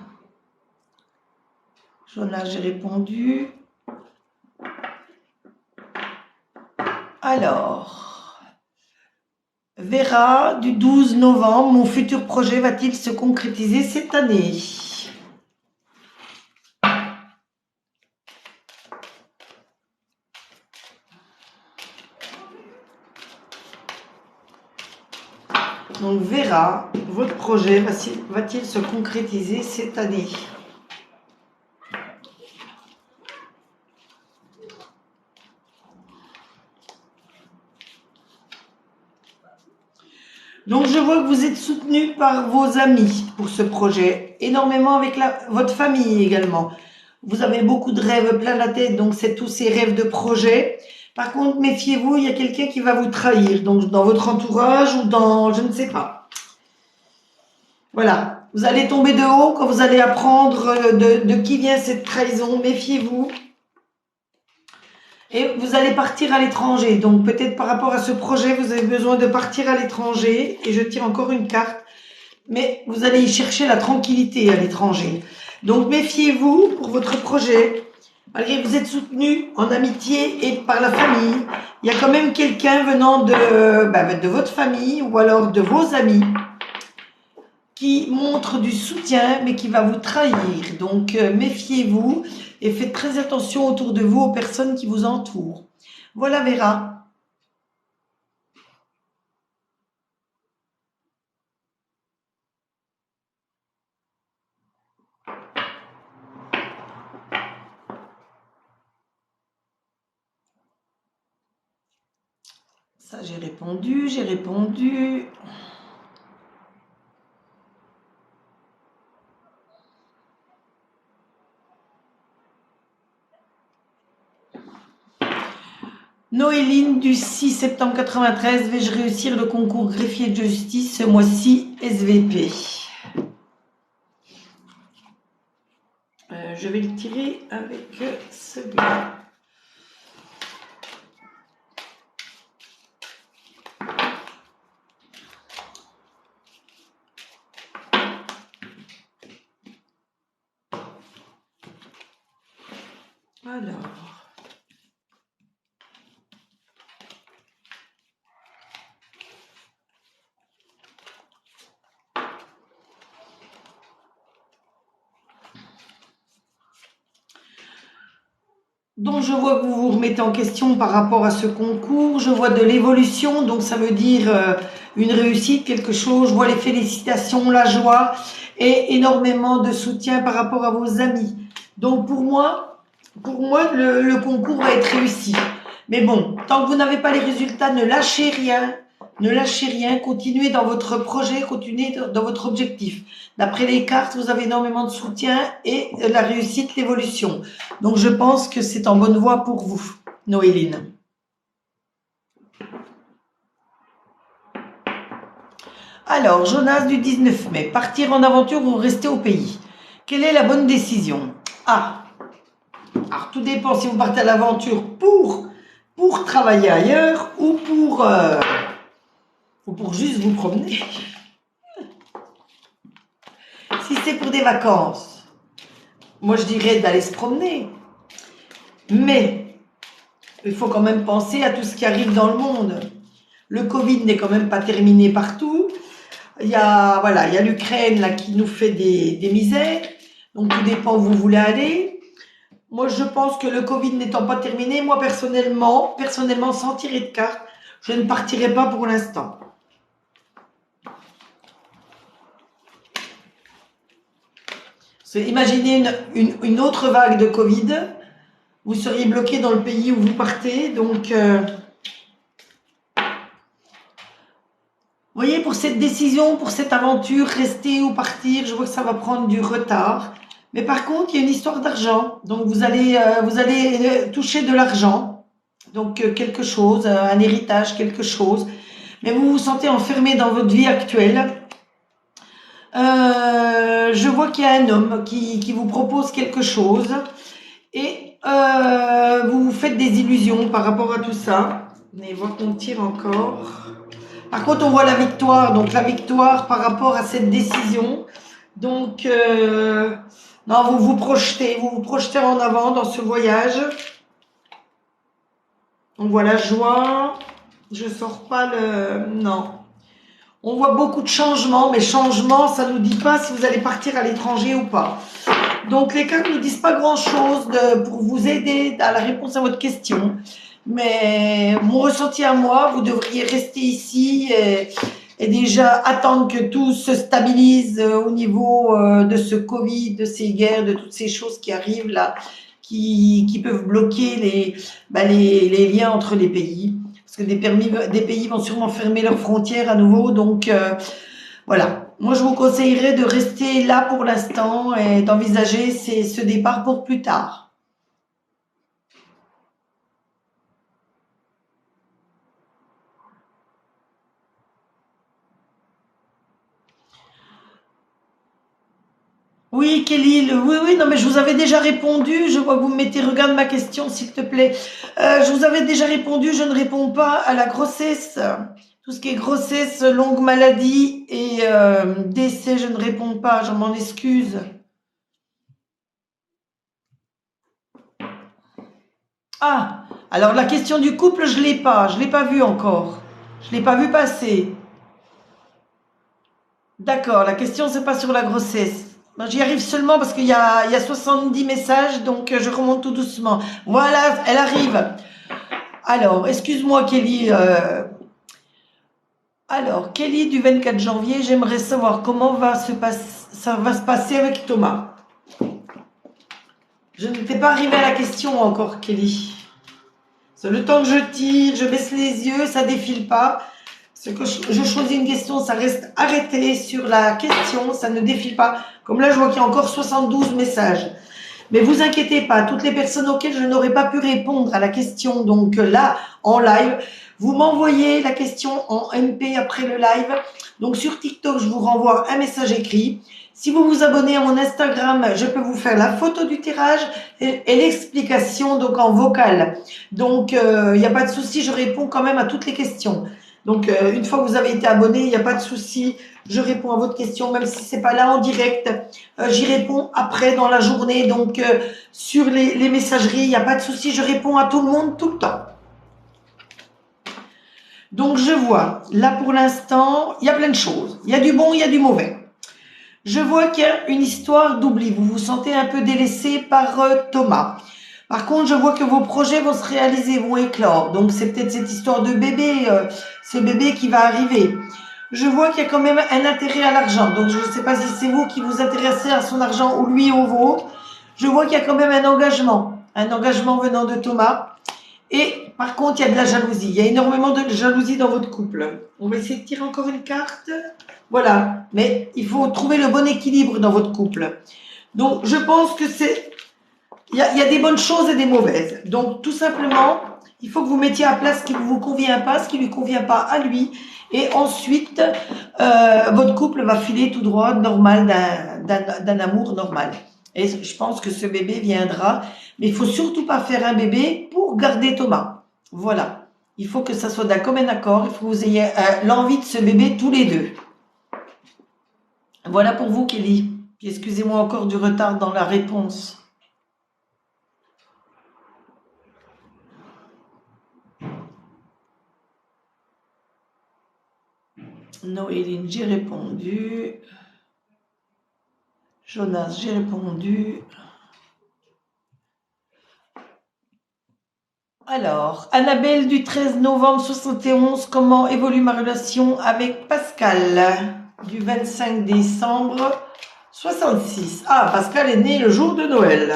Jonas, j'ai répondu. Alors, Vera, du 12 novembre, mon futur projet va-t-il se concrétiser cette année? Donc, Vera, votre projet va-t-il se concrétiser cette année? Donc, je vois que vous êtes soutenu par vos amis pour ce projet, énormément avec votre famille également. Vous avez beaucoup de rêves plein la tête, donc c'est tous ces rêves de projet. Par contre, méfiez-vous, il y a quelqu'un qui va vous trahir, donc dans votre entourage ou dans, je ne sais pas. Voilà, vous allez tomber de haut quand vous allez apprendre de qui vient cette trahison, méfiez-vous. Et vous allez partir à l'étranger, donc peut-être par rapport à ce projet, vous avez besoin de partir à l'étranger, et je tire encore une carte, mais vous allez y chercher la tranquillité à l'étranger. Donc méfiez-vous pour votre projet, malgré que vous êtes soutenu en amitié et par la famille, il y a quand même quelqu'un venant de votre famille ou alors de vos amis qui montre du soutien mais qui va vous trahir. Donc méfiez-vous et faites très attention autour de vous aux personnes qui vous entourent. Voilà Vera. Ça j'ai répondu, j'ai répondu. Noéline du 6 septembre 93, vais-je réussir le concours greffier de justice ce mois-ci SVP? Je vais le tirer avec celui-là. Alors. Donc je vois que vous vous remettez en question par rapport à ce concours, je vois de l'évolution, donc ça veut dire une réussite, quelque chose, je vois les félicitations, la joie et énormément de soutien par rapport à vos amis. Donc pour moi le concours va être réussi. Mais bon, tant que vous n'avez pas les résultats, ne lâchez rien, continuez dans votre projet, continuez dans votre objectif. D'après les cartes, vous avez énormément de soutien et la réussite, l'évolution. Donc je pense que c'est en bonne voie pour vous, Noéline. Alors, Jonas du 19 mai, partir en aventure ou rester au pays? Quelle est la bonne décision? Alors tout dépend si vous partez à l'aventure pour travailler ailleurs ou pour juste vous promener. Si c'est pour des vacances, moi je dirais d'aller se promener. Mais il faut quand même penser à tout ce qui arrive dans le monde. Le Covid n'est quand même pas terminé partout. Il y a l'Ukraine là qui nous fait des misères. Donc tout dépend où vous voulez aller. Moi je pense que le Covid n'étant pas terminé, moi personnellement sans tirer de carte, je ne partirai pas pour l'instant. Imaginez une autre vague de Covid, vous seriez bloqué dans le pays où vous partez. Donc, vous voyez, pour cette décision, pour cette aventure, rester ou partir, je vois que ça va prendre du retard. Mais par contre, il y a une histoire d'argent. Donc, vous allez toucher de l'argent. Donc, quelque chose, un héritage, quelque chose. Mais vous vous sentez enfermé dans votre vie actuelle. Je vois qu'il y a un homme qui vous propose quelque chose et vous vous faites des illusions par rapport à tout ça. Mais voir qu'on tire encore. Par contre, on voit la victoire, donc la victoire par rapport à cette décision. Donc, non, vous vous projetez en avant dans ce voyage. On voit la joie. Je sors pas le... Non. On voit beaucoup de changements, mais changements, ça ne nous dit pas si vous allez partir à l'étranger ou pas. Donc, les cartes ne nous disent pas grand-chose pour vous aider à la réponse à votre question. Mais mon ressenti à moi, vous devriez rester ici et déjà attendre que tout se stabilise au niveau de ce Covid, de ces guerres, de toutes ces choses qui arrivent là, qui peuvent bloquer les liens entre les pays. Parce parce que des pays vont sûrement fermer leurs frontières à nouveau. Donc voilà, moi je vous conseillerais de rester là pour l'instant et d'envisager ce départ pour plus tard. Oui, Kelly, oui, non, mais je vous avais déjà répondu. Je vois que vous me mettez, regarde ma question, s'il te plaît. Je vous avais déjà répondu, je ne réponds pas à la grossesse. Tout ce qui est grossesse, longue maladie et décès, je ne réponds pas, je m'en excuse. Ah, alors la question du couple, je l'ai pas vue encore. Je l'ai pas vue passer. D'accord, la question, c'est pas sur la grossesse. Moi, j'y arrive seulement parce qu'il y a 70 messages, donc je remonte tout doucement. Voilà, elle arrive. Alors, excuse-moi, Kelly. Alors, Kelly, du 24 janvier, j'aimerais savoir comment ça va se passer avec Thomas. Je n'étais pas arrivée à la question encore, Kelly. C'est le temps que je tire, je baisse les yeux, ça défile pas. Ce que je choisis une question, ça reste arrêté sur la question, ça ne défile pas. Comme là, je vois qu'il y a encore 72 messages. Mais vous inquiétez pas, toutes les personnes auxquelles je n'aurais pas pu répondre à la question, donc là, en live, vous m'envoyez la question en MP après le live. Donc sur TikTok, je vous renvoie un message écrit. Si vous vous abonnez à mon Instagram, je peux vous faire la photo du tirage et l'explication donc en vocal. Donc, il n'y a pas de souci, je réponds quand même à toutes les questions. Donc, une fois que vous avez été abonné, il n'y a pas de souci. Je réponds à votre question, même si c'est pas là en direct. J'y réponds après dans la journée. Donc, sur les messageries, il n'y a pas de souci. Je réponds à tout le monde tout le temps. Donc, je vois, là pour l'instant, il y a plein de choses. Il y a du bon, il y a du mauvais. Je vois qu'il y a une histoire d'oubli. Vous vous sentez un peu délaissé par Thomas. Par contre, je vois que vos projets vont se réaliser, vont éclore. Donc, c'est peut-être cette histoire de bébé, ce bébé qui va arriver. Je vois qu'il y a quand même un intérêt à l'argent. Donc, je ne sais pas si c'est vous qui vous intéressez à son argent ou lui au vôtre. Je vois qu'il y a quand même un engagement venant de Thomas. Et par contre, il y a de la jalousie. Il y a énormément de jalousie dans votre couple. On va essayer de tirer encore une carte. Voilà. Mais il faut trouver le bon équilibre dans votre couple. Donc, je pense que c'est... Il y a des bonnes choses et des mauvaises. Donc, tout simplement, il faut que vous mettiez à place ce qui ne vous convient pas, ce qui ne lui convient pas à lui. Et ensuite, votre couple va filer tout droit, normal, d'un amour normal. Et je pense que ce bébé viendra. Mais il faut surtout pas faire un bébé pour garder Thomas. Voilà. Il faut que ça soit d'un commun accord. Il faut que vous ayez l'envie de ce bébé tous les deux. Voilà pour vous, Kelly. Puis excusez-moi encore du retard dans la réponse. Noéline, j'ai répondu. Jonas, j'ai répondu. Alors, Annabelle du 13 novembre 71, comment évolue ma relation avec Pascal du 25 décembre 66. Ah, Pascal est né le jour de Noël.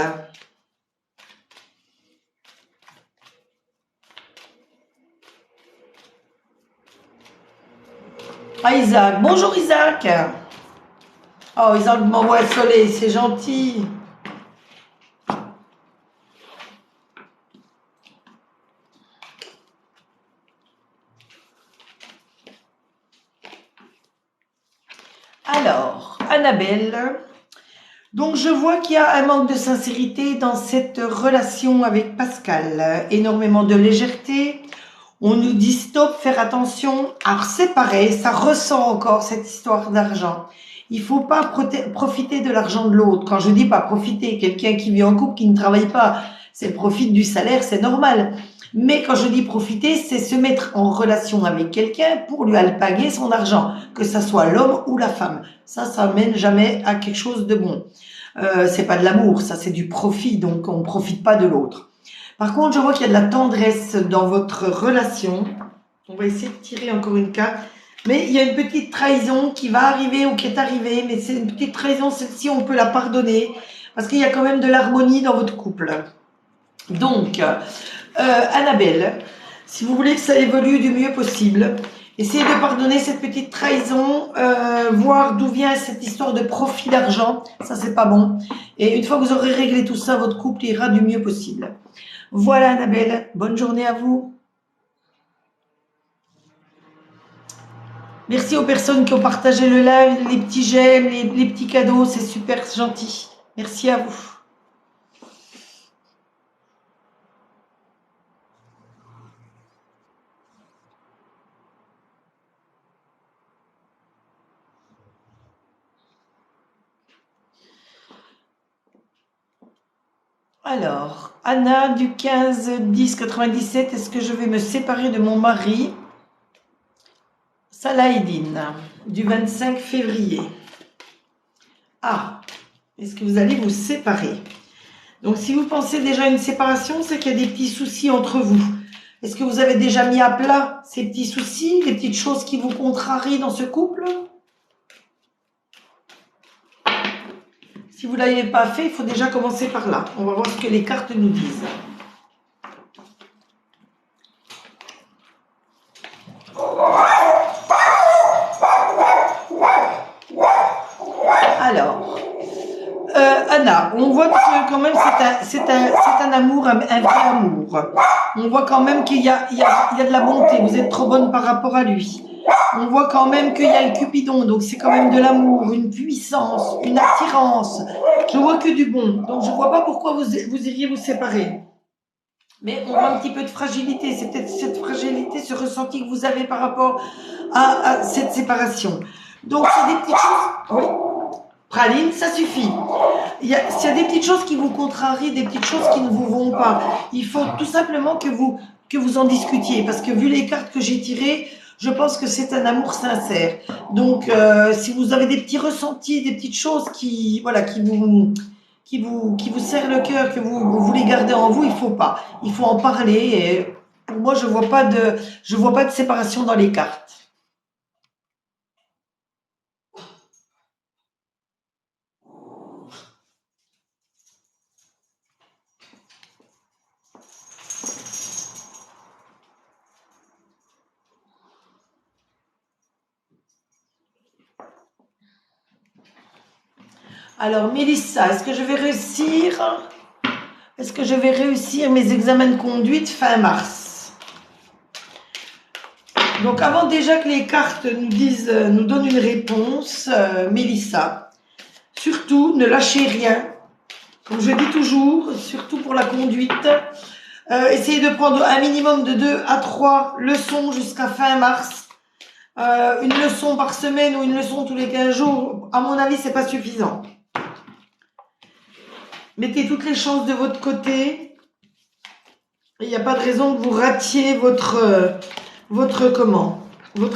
Ah, Isaac. Bonjour, Isaac. Oh, Isaac m'envoie le soleil, c'est gentil. Alors, Annabelle, donc je vois qu'il y a un manque de sincérité dans cette relation avec Pascal, énormément de légèreté. On nous dit stop, faire attention. Alors c'est pareil, ça ressent encore cette histoire d'argent. Il faut pas profiter de l'argent de l'autre. Quand je dis pas profiter, quelqu'un qui vit en couple, qui ne travaille pas, c'est profite du salaire, c'est normal. Mais quand je dis profiter, c'est se mettre en relation avec quelqu'un pour lui alpaguer son argent, que ça soit l'homme ou la femme. Ça mène jamais à quelque chose de bon. C'est pas de l'amour, ça c'est du profit, donc on profite pas de l'autre. Par contre, je vois qu'il y a de la tendresse dans votre relation. On va essayer de tirer encore une carte. Mais il y a une petite trahison qui va arriver ou qui est arrivée, mais c'est une petite trahison, celle-ci on peut la pardonner, parce qu'il y a quand même de l'harmonie dans votre couple. Donc, Annabelle, Si vous voulez que ça évolue du mieux possible, essayez de pardonner cette petite trahison, voir d'où vient cette histoire de profit d'argent. Ça, c'est pas bon. Et une fois que vous aurez réglé tout ça, votre couple ira du mieux possible. Voilà, Annabelle. Bonne journée à vous. Merci aux personnes qui ont partagé le live, les petits j'aime, les petits cadeaux. C'est super gentil. Merci à vous. Alors, Anna du 15-10-97, est-ce que je vais me séparer de mon mari? Salahedine, du 25 février. Ah, est-ce que vous allez vous séparer? Donc, si vous pensez déjà à une séparation, c'est qu'il y a des petits soucis entre vous. Est-ce que vous avez déjà mis à plat ces petits soucis, les petites choses qui vous contrarient dans ce couple? Si vous ne l'avez pas fait, il faut déjà commencer par là. On va voir ce que les cartes nous disent. Alors, Anna, on voit que quand même c'est un amour, un vrai amour. On voit quand même qu'il y a de la bonté. Vous êtes trop bonne par rapport à lui. On voit quand même qu'il y a le Cupidon, donc c'est quand même de l'amour, une puissance, une attirance. Je vois que du bon, donc je ne vois pas pourquoi vous iriez vous séparer. Mais on voit un petit peu de fragilité, c'est peut-être cette fragilité, ce ressenti que vous avez par rapport à cette séparation. Donc c'est des petites choses... Oui. Praline, ça suffit. S'il y a des petites choses qui vous contrarient, des petites choses qui ne vous vont pas, il faut tout simplement que vous en discutiez. Parce que vu les cartes que j'ai tirées, je pense que c'est un amour sincère. Donc, si vous avez des petits ressentis, des petites choses qui vous serrent le cœur, que vous voulez garder en vous, il faut pas. Il faut en parler. Et pour moi, je vois pas de séparation dans les cartes. Alors, Mélissa, est-ce que je vais réussir mes examens de conduite fin mars? Donc, avant déjà que les cartes nous donnent une réponse, Mélissa, surtout, ne lâchez rien. Comme je dis toujours, surtout pour la conduite, essayez de prendre un minimum de 2 à 3 leçons jusqu'à fin mars. Une leçon par semaine ou une leçon tous les 15 jours, à mon avis, c'est pas suffisant. Mettez toutes les chances de votre côté. Il n'y a pas de raison que vous ratiez votre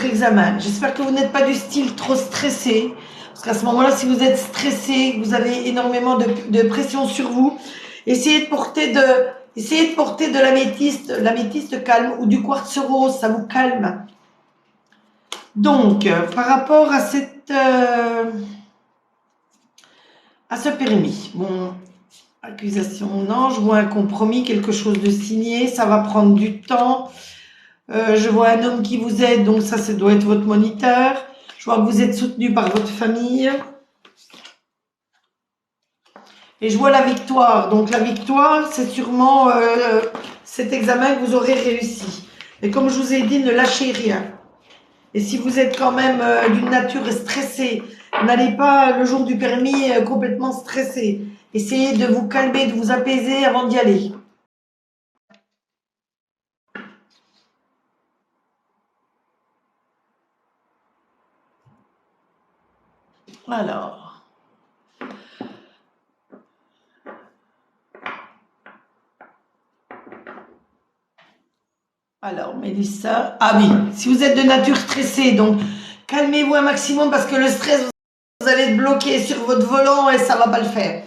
examen. J'espère que vous n'êtes pas du style trop stressé. Parce qu'à ce moment-là, si vous êtes stressé, vous avez énormément de pression sur vous, essayez de porter de l'améthyste calme ou du quartz rose, ça vous calme. Donc, par rapport à ce permis, bon, accusation, non, je vois un compromis, quelque chose de signé, ça va prendre du temps. Je vois un homme qui vous aide, donc ça doit être votre moniteur. Je vois que vous êtes soutenu par votre famille. Et je vois la victoire. Donc la victoire, c'est sûrement cet examen que vous aurez réussi. Et comme je vous ai dit, ne lâchez rien. Et si vous êtes quand même d'une nature stressée, n'allez pas le jour du permis complètement stressé. Essayez de vous calmer, de vous apaiser avant d'y aller. Alors, Mélissa, ah oui, si vous êtes de nature stressée, donc calmez-vous un maximum parce que le stress, vous allez être bloqué sur votre volant et ça va pas le faire.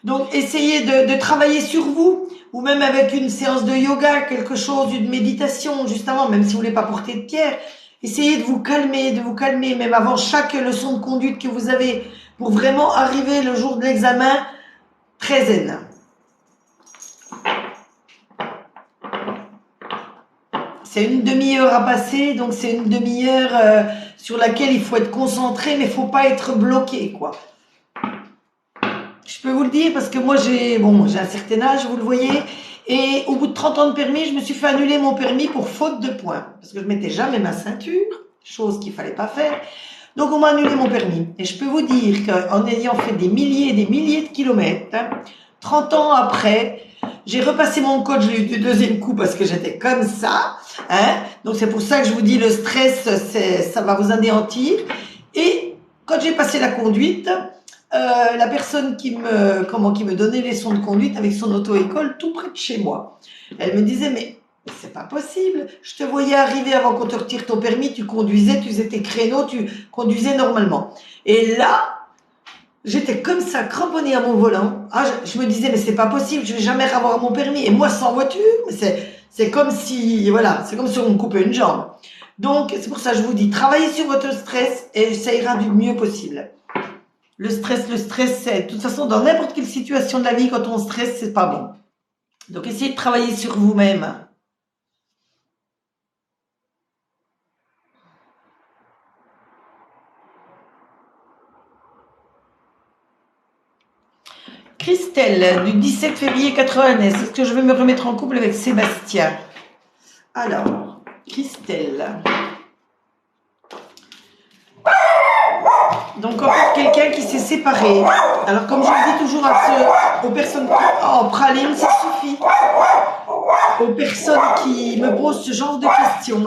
Donc, essayez de travailler sur vous, ou même avec une séance de yoga, quelque chose, une méditation, justement, même si vous voulez pas porter de pierre. Essayez de vous calmer, même avant chaque leçon de conduite que vous avez, pour vraiment arriver le jour de l'examen très zen. c'est une demi-heure à passer, donc c'est une demi-heure sur laquelle il faut être concentré, mais il ne faut pas être bloqué, quoi. Je peux vous le dire parce que moi, j'ai un certain âge, vous le voyez, et au bout de 30 ans de permis, je me suis fait annuler mon permis pour faute de points, parce que je ne mettais jamais ma ceinture, chose qu'il ne fallait pas faire. Donc, on m'a annulé mon permis. Et je peux vous dire qu'en ayant fait des milliers et des milliers de kilomètres, 30 ans après, j'ai repassé mon code, je l'ai eu du deuxième coup parce que j'étais comme ça. Donc, c'est pour ça que je vous dis, le stress, ça va vous anéantir. Et quand j'ai passé la conduite, la personne qui me donnait les leçons de conduite avec son auto-école tout près de chez moi, elle me disait, mais c'est pas possible. Je te voyais arriver avant qu'on te retire ton permis, tu conduisais, tu faisais tes créneaux, tu conduisais normalement. Et là, j'étais comme ça, cramponnée à mon volant. Je me disais, mais c'est pas possible, je vais jamais avoir mon permis. Et moi, sans voiture, c'est comme si, voilà, c'est comme si on me coupait une jambe. Donc, c'est pour ça que je vous dis, travaillez sur votre stress et ça ira du mieux possible. Le stress, c'est, de toute façon, dans n'importe quelle situation de la vie, quand on stresse, c'est pas bon. Donc, essayez de travailler sur vous-même. Christelle, du 17 février 89. Est-ce que je vais me remettre en couple avec Sébastien? Alors, Christelle. Donc, en fait, quelqu'un qui s'est séparé. Alors, comme je le dis toujours aux personnes... Oh, praline, ça suffit. Aux personnes qui me posent ce genre de questions.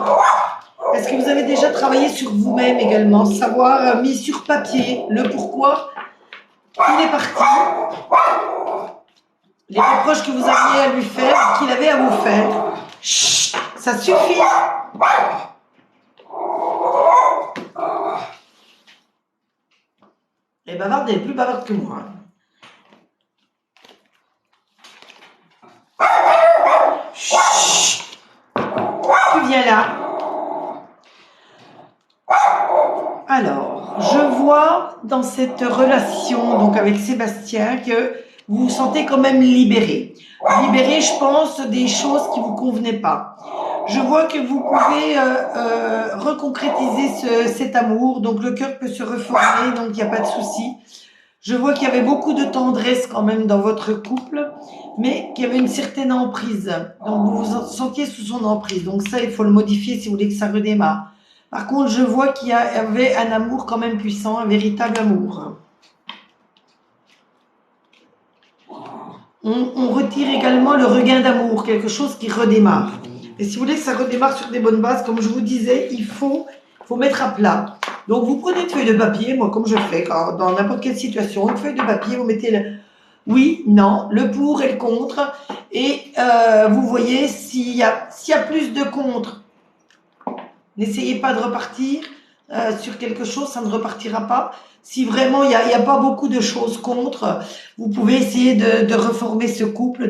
Est-ce que vous avez déjà travaillé sur vous-même également? Savoir, mis sur papier, le pourquoi il est parti, les reproches que vous aviez à lui faire, qu'il avait à vous faire. Chut, ça suffit. Et bavarde, elle est plus bavarde que moi. Chut. Tu viens là. Alors, je vois dans cette relation donc avec Sébastien que vous vous sentez quand même libéré. Libéré, je pense, des choses qui vous convenaient pas. Je vois que vous pouvez reconcrétiser cet amour, donc le cœur peut se reformer, donc il n'y a pas de souci. Je vois qu'il y avait beaucoup de tendresse quand même dans votre couple, mais qu'il y avait une certaine emprise. Donc vous vous sentiez sous son emprise. Donc ça, il faut le modifier si vous voulez que ça redémarre. Par contre, je vois qu'il y avait un amour quand même puissant, un véritable amour. On retire également le regain d'amour, quelque chose qui redémarre. Et si vous voulez que ça redémarre sur des bonnes bases, comme je vous disais, il faut mettre à plat. Donc, vous prenez une feuille de papier, moi, comme je fais dans n'importe quelle situation, une feuille de papier, vous mettez le oui, non, le pour et le contre, et vous voyez s'il y a plus de contre. N'essayez pas de repartir sur quelque chose, ça ne repartira pas. Si vraiment il n'y a pas beaucoup de choses contre, vous pouvez essayer de reformer ce couple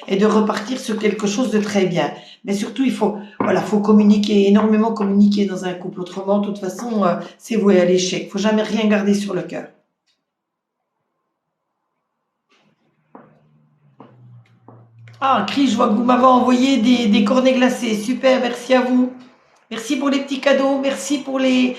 et de repartir sur quelque chose de très bien. Mais surtout, il faut communiquer, énormément communiquer dans un couple. Autrement, de toute façon, c'est voué à l'échec. Il ne faut jamais rien garder sur le cœur. Ah, Chris, je vois que vous m'avez envoyé des cornets glacés. Super, merci à vous. Merci pour les petits cadeaux, merci pour les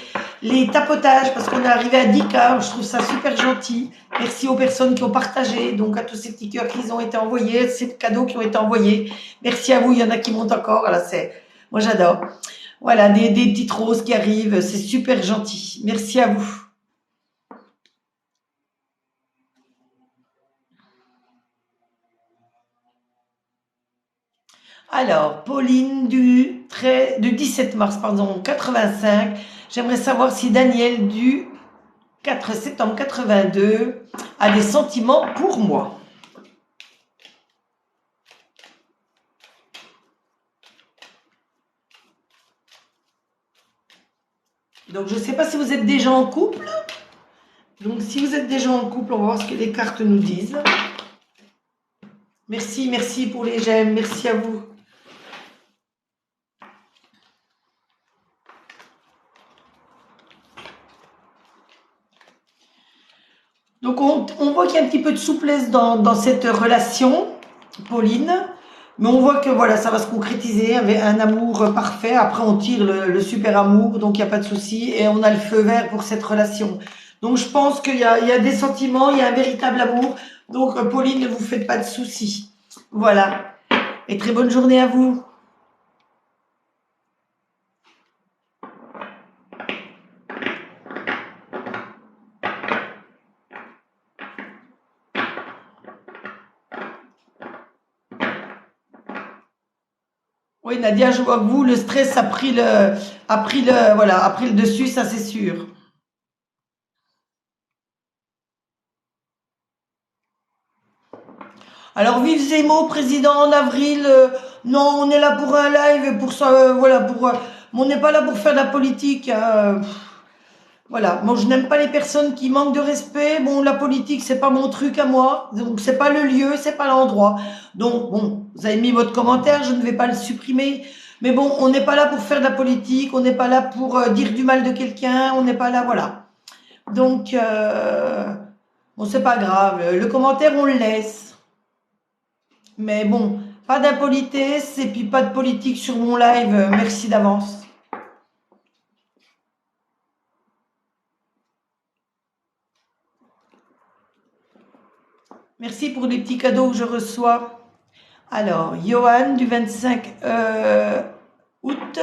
tapotages, parce qu'on est arrivé à 10K, je trouve ça super gentil. Merci aux personnes qui ont partagé, donc à tous ces petits cœurs qui ont été envoyés, ces cadeaux qui ont été envoyés. Merci à vous, il y en a qui montent encore, là, moi j'adore. Voilà, des petites roses qui arrivent, c'est super gentil. Merci à vous. Alors, Pauline du 17 mars, 85. J'aimerais savoir si Daniel du 4 septembre 82 a des sentiments pour moi. Donc, je ne sais pas si vous êtes déjà en couple. Donc, si vous êtes déjà en couple, on va voir ce que les cartes nous disent. Merci pour les j'aime. Merci à vous. Donc, on voit qu'il y a un petit peu de souplesse dans cette relation, Pauline. Mais on voit que voilà, ça va se concrétiser avec un amour parfait. Après, on tire le super amour, donc il n'y a pas de souci. Et on a le feu vert pour cette relation. Donc, je pense qu'il y a des sentiments, il y a un véritable amour. Donc, Pauline, ne vous faites pas de soucis. Voilà. Et très bonne journée à vous. Oui, Nadia, je vois que vous, le stress voilà, a pris le dessus, ça c'est sûr. Alors, vive Zemmour, président en avril. Non, on est là pour un live, pour ça, voilà, mais on n'est pas là pour faire de la politique. Hein. Voilà, moi je n'aime pas les personnes qui manquent de respect. Bon, la politique, c'est pas mon truc à moi, donc c'est pas le lieu, c'est pas l'endroit. Donc bon, vous avez mis votre commentaire, je ne vais pas le supprimer. Mais bon, on n'est pas là pour faire de la politique, on n'est pas là pour dire du mal de quelqu'un, on n'est pas là, voilà. Donc, bon, c'est pas grave. Le commentaire, on le laisse. Mais bon, pas d'impolitesse et puis pas de politique sur mon live. Merci d'avance. Merci pour les petits cadeaux que je reçois. Alors, Johan du 25 août.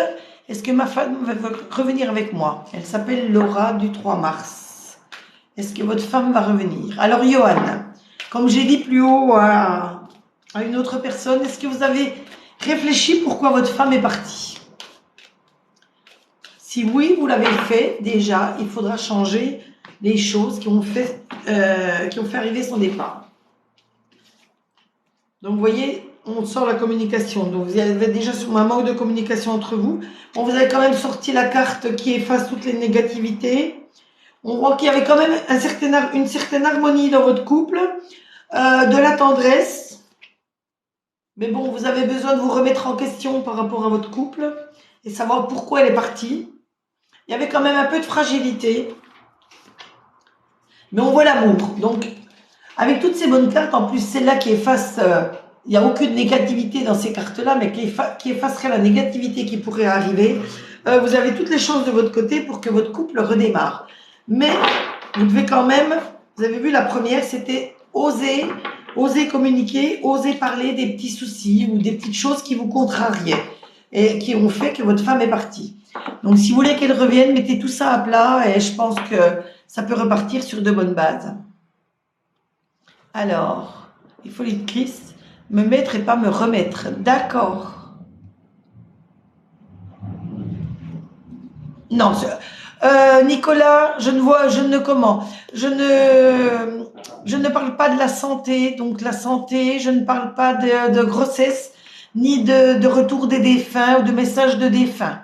Est-ce que ma femme va revenir avec moi? Elle s'appelle Laura du 3 mars. Est-ce que votre femme va revenir? Alors, Johan, comme j'ai dit plus haut à une autre personne, est-ce que vous avez réfléchi pourquoi votre femme est partie? Si oui, vous l'avez fait, déjà, il faudra changer les choses qui ont fait arriver son départ. Donc, vous voyez, on sort la communication. Donc, vous avez déjà sur un manque de communication entre vous. Bon, vous avez quand même sorti la carte qui efface toutes les négativités. On voit qu'il y avait quand même une certaine harmonie dans votre couple, de la tendresse. Mais bon, vous avez besoin de vous remettre en question par rapport à votre couple et savoir pourquoi elle est partie. Il y avait quand même un peu de fragilité. Mais on voit l'amour. Donc, avec toutes ces bonnes cartes, en plus celle-là qui efface, il n'y a aucune négativité dans ces cartes-là, mais qui effacerait la négativité qui pourrait arriver, vous avez toutes les chances de votre côté pour que votre couple redémarre. Mais vous devez quand même, vous avez vu la première, c'était oser communiquer, oser parler des petits soucis ou des petites choses qui vous contrariaient et qui ont fait que votre femme est partie. Donc si vous voulez qu'elle revienne, mettez tout ça à plat et je pense que ça peut repartir sur de bonnes bases. Alors, il faut lire Christ, me mettre et pas me remettre. D'accord. Non, Nicolas, je ne parle pas de la santé. Donc la santé, je ne parle pas de grossesse, ni de retour des défunts ou de message de défunts.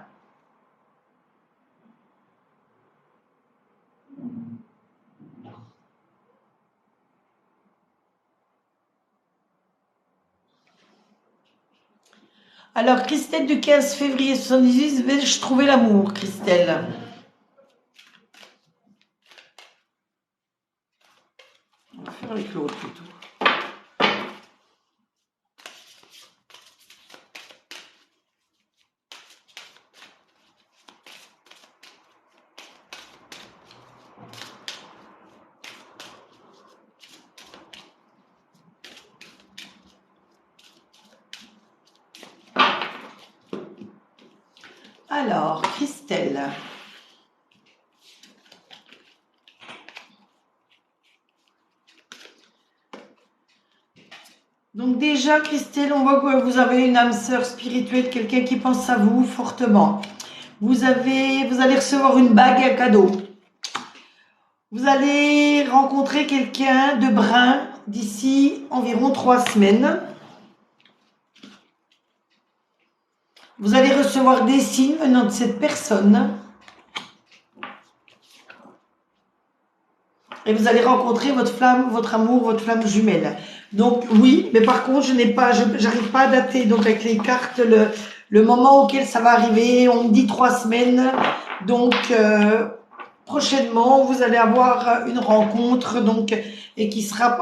Alors, Christelle du 15 février 78, vais-je trouver l'amour, Christelle? On va faire avec l'autre plutôt. Alors, Christelle. Donc déjà, Christelle, on voit que vous avez une âme sœur spirituelle, quelqu'un qui pense à vous fortement. Vous allez recevoir une bague, un cadeau. Vous allez rencontrer quelqu'un de brun d'ici environ 3 semaines. Vous allez recevoir des signes venant de cette personne. Et vous allez rencontrer votre flamme, votre amour, votre flamme jumelle. Donc oui, mais par contre, j'arrive pas à dater donc avec les cartes le moment auquel ça va arriver. On me dit 3 semaines. Donc prochainement, vous allez avoir une rencontre donc et qui sera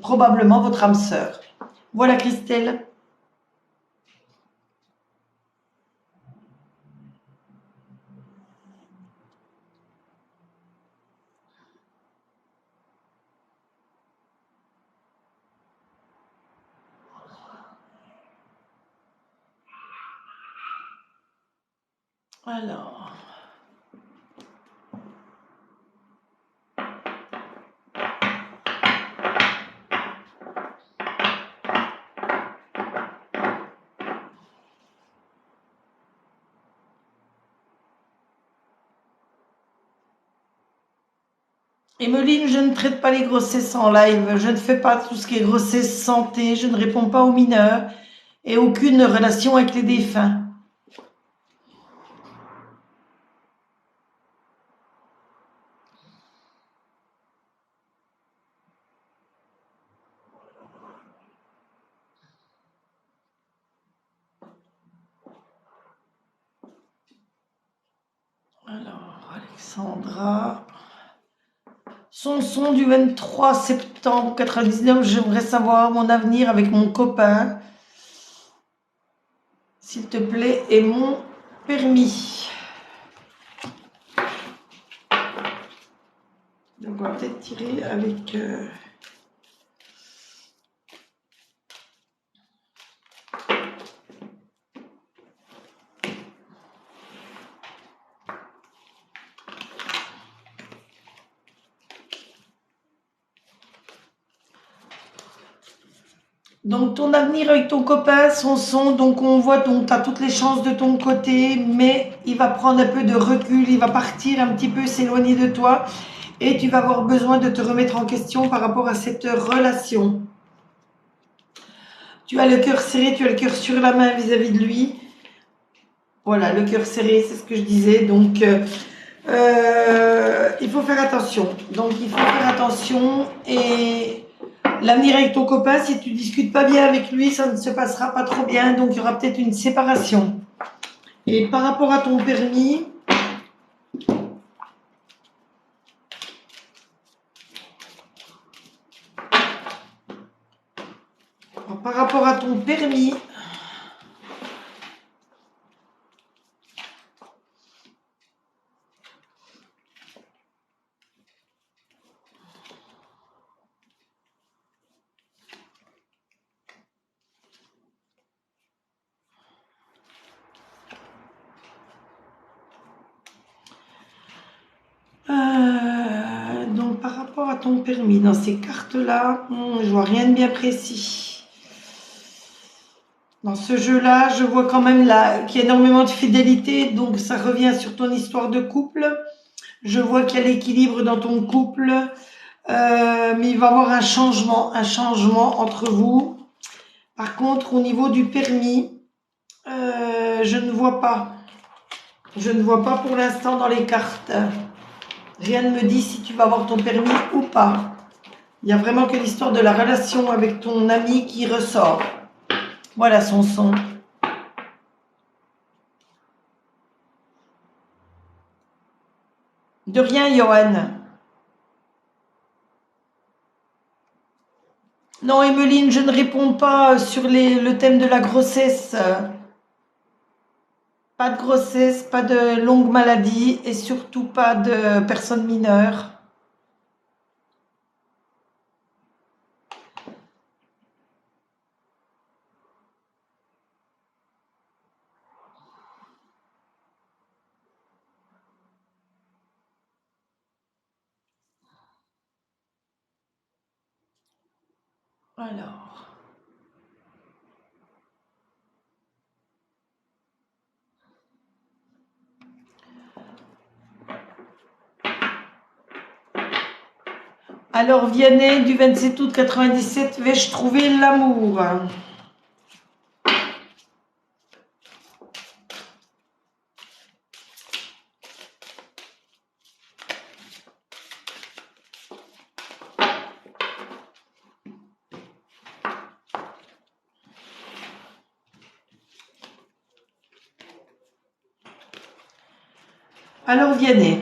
probablement votre âme sœur. Voilà Christelle. Alors. Emeline, je ne traite pas les grossesses en live, je ne fais pas tout ce qui est grossesse, santé, je ne réponds pas aux mineurs et aucune relation avec les défunts. Alors, Alexandra. Son du 23 septembre 99, j'aimerais savoir mon avenir avec mon copain. S'il te plaît, et mon permis. Donc, on va peut-être tirer avec... Donc, ton avenir avec ton copain, donc on voit, donc tu as toutes les chances de ton côté, mais il va prendre un peu de recul, il va partir un petit peu, s'éloigner de toi, et tu vas avoir besoin de te remettre en question par rapport à cette relation. Tu as le cœur serré, tu as le cœur sur la main vis-à-vis de lui. Voilà, le cœur serré, c'est ce que je disais, donc il faut faire attention. Donc, il faut faire attention et... L'avenir avec ton copain, si tu discutes pas bien avec lui, ça ne se passera pas trop bien, donc il y aura peut-être une séparation. Et par rapport à ton permis, dans ces cartes-là, je vois rien de bien précis. Dans ce jeu-là, je vois quand même qu'il y a énormément de fidélité, donc ça revient sur ton histoire de couple. Je vois qu'il y a l'équilibre dans ton couple, mais il va y avoir un changement entre vous. Par contre, au niveau du permis, je ne vois pas. Je ne vois pas pour l'instant dans les cartes. Rien ne me dit si tu vas avoir ton permis ou pas. Il y a vraiment que l'histoire de la relation avec ton ami qui ressort. Voilà son son. De rien, Johan. Non, Emeline, je ne réponds pas sur le thème de la grossesse. Pas de grossesse, pas de longue maladie et surtout pas de personnes mineures. Alors. Alors, Vianney, du 27 août 97, vais-je trouver l'amour? Alors, Vianney,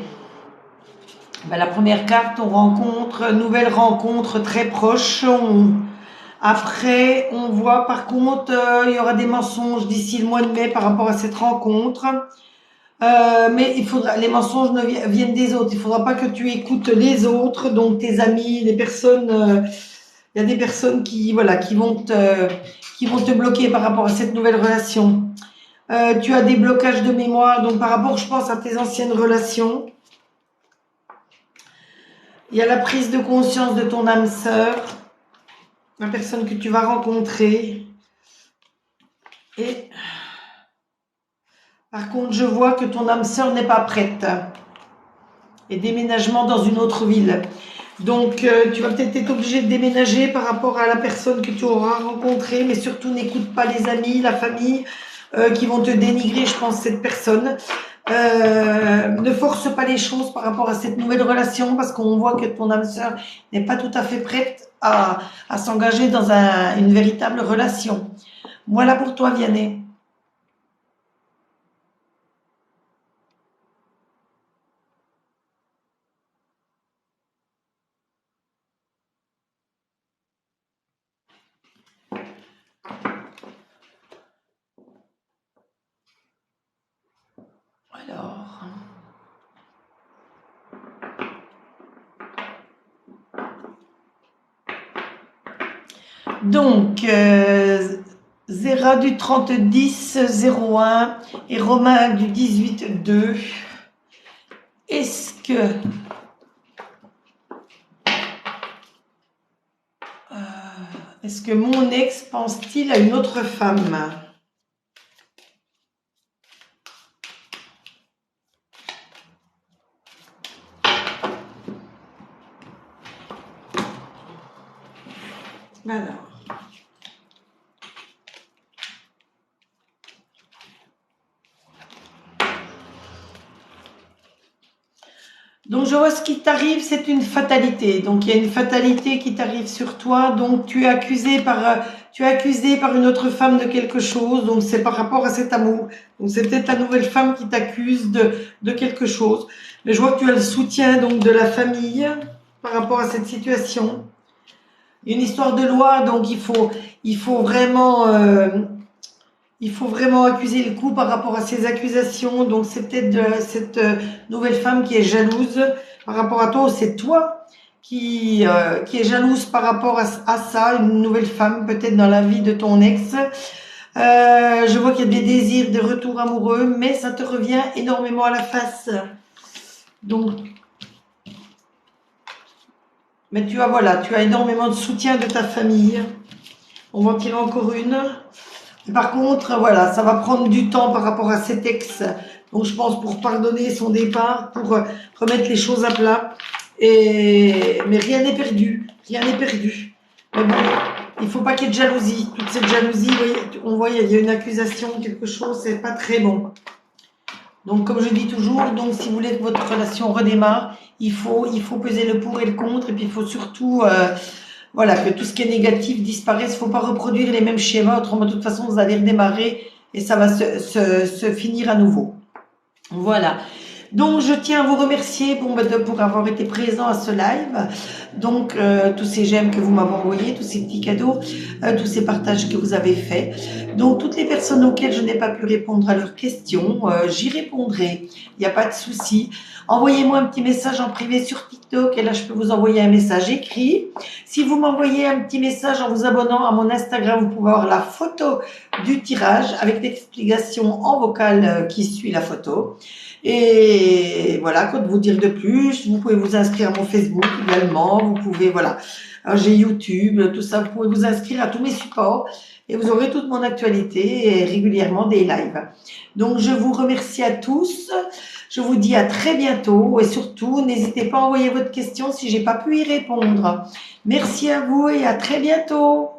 ben, la première carte, on rencontre, nouvelle rencontre très proche. Après, on voit par contre, il y aura des mensonges d'ici le mois de mai par rapport à cette rencontre. Mais les mensonges viennent des autres. Il ne faudra pas que tu écoutes les autres, donc tes amis, les personnes. Il y a des personnes qui vont te bloquer par rapport à cette nouvelle relation. Tu as des blocages de mémoire, donc par rapport, je pense, à tes anciennes relations. Il y a la prise de conscience de ton âme sœur, la personne que tu vas rencontrer. Et par contre, je vois que ton âme sœur n'est pas prête. Et déménagement dans une autre ville. Donc, tu vas peut-être être obligé de déménager par rapport à la personne que tu auras rencontrée, mais surtout n'écoute pas les amis, la famille qui vont te dénigrer, je pense, cette personne. Ne force pas les choses par rapport à cette nouvelle relation parce qu'on voit que ton âme sœur n'est pas tout à fait prête à s'engager dans une véritable relation. Voilà pour toi, Vianney. Alors... Donc, Zéra du 30-10-01 et Romain du 18-2. Est-ce que mon ex pense-t-il à une autre femme? Alors. Donc, je vois ce qui t'arrive, c'est une fatalité. Donc, il y a une fatalité qui t'arrive sur toi. Donc, tu es accusé par une autre femme de quelque chose. Donc, c'est par rapport à cet amour. Donc, c'est peut-être la nouvelle femme qui t'accuse de quelque chose. Mais je vois que tu as le soutien donc de la famille par rapport à cette situation. Il y a une histoire de loi, donc il faut vraiment accuser le coup par rapport à ces accusations. Donc c'est peut-être cette nouvelle femme qui est jalouse par rapport à toi, ou c'est toi qui est jalouse par rapport à ça, une nouvelle femme peut-être dans la vie de ton ex. Je vois qu'il y a des désirs de retour amoureux, mais ça te revient énormément à la face. Donc, mais tu as énormément de soutien de ta famille. On va en tirer encore une. Par contre, voilà, ça va prendre du temps par rapport à cet ex. Donc, je pense pour pardonner son départ, pour remettre les choses à plat. Mais rien n'est perdu. Rien n'est perdu. Mais bon, il faut pas qu'il y ait de jalousie. Toute cette jalousie, on voit, il y a une accusation, quelque chose, c'est pas très bon. Donc, comme je dis toujours, donc si vous voulez que votre relation redémarre, il faut peser le pour et le contre. Et puis, il faut surtout... voilà, que tout ce qui est négatif disparaisse. Il ne faut pas reproduire les mêmes schémas. Autrement, de toute façon, vous allez redémarrer et ça va se finir à nouveau. Voilà. Donc, je tiens à vous remercier pour avoir été présent à ce live. Donc, tous ces j'aime que vous m'avez envoyés, tous ces petits cadeaux, tous ces partages que vous avez faits. Donc, toutes les personnes auxquelles je n'ai pas pu répondre à leurs questions, j'y répondrai. Il n'y a pas de souci. Envoyez-moi un petit message en privé sur TikTok et là, je peux vous envoyer un message écrit. Si vous m'envoyez un petit message en vous abonnant à mon Instagram, vous pouvez avoir la photo du tirage avec l'explication en vocal qui suit la photo. Et voilà, quoi de vous dire de plus. Vous pouvez vous inscrire à mon Facebook également. Vous pouvez, voilà. Alors, j'ai YouTube, tout ça. Vous pouvez vous inscrire à tous mes supports et vous aurez toute mon actualité et régulièrement des lives. Donc, je vous remercie à tous. Je vous dis à très bientôt et surtout, n'hésitez pas à envoyer votre question si j'ai pas pu y répondre. Merci à vous et à très bientôt.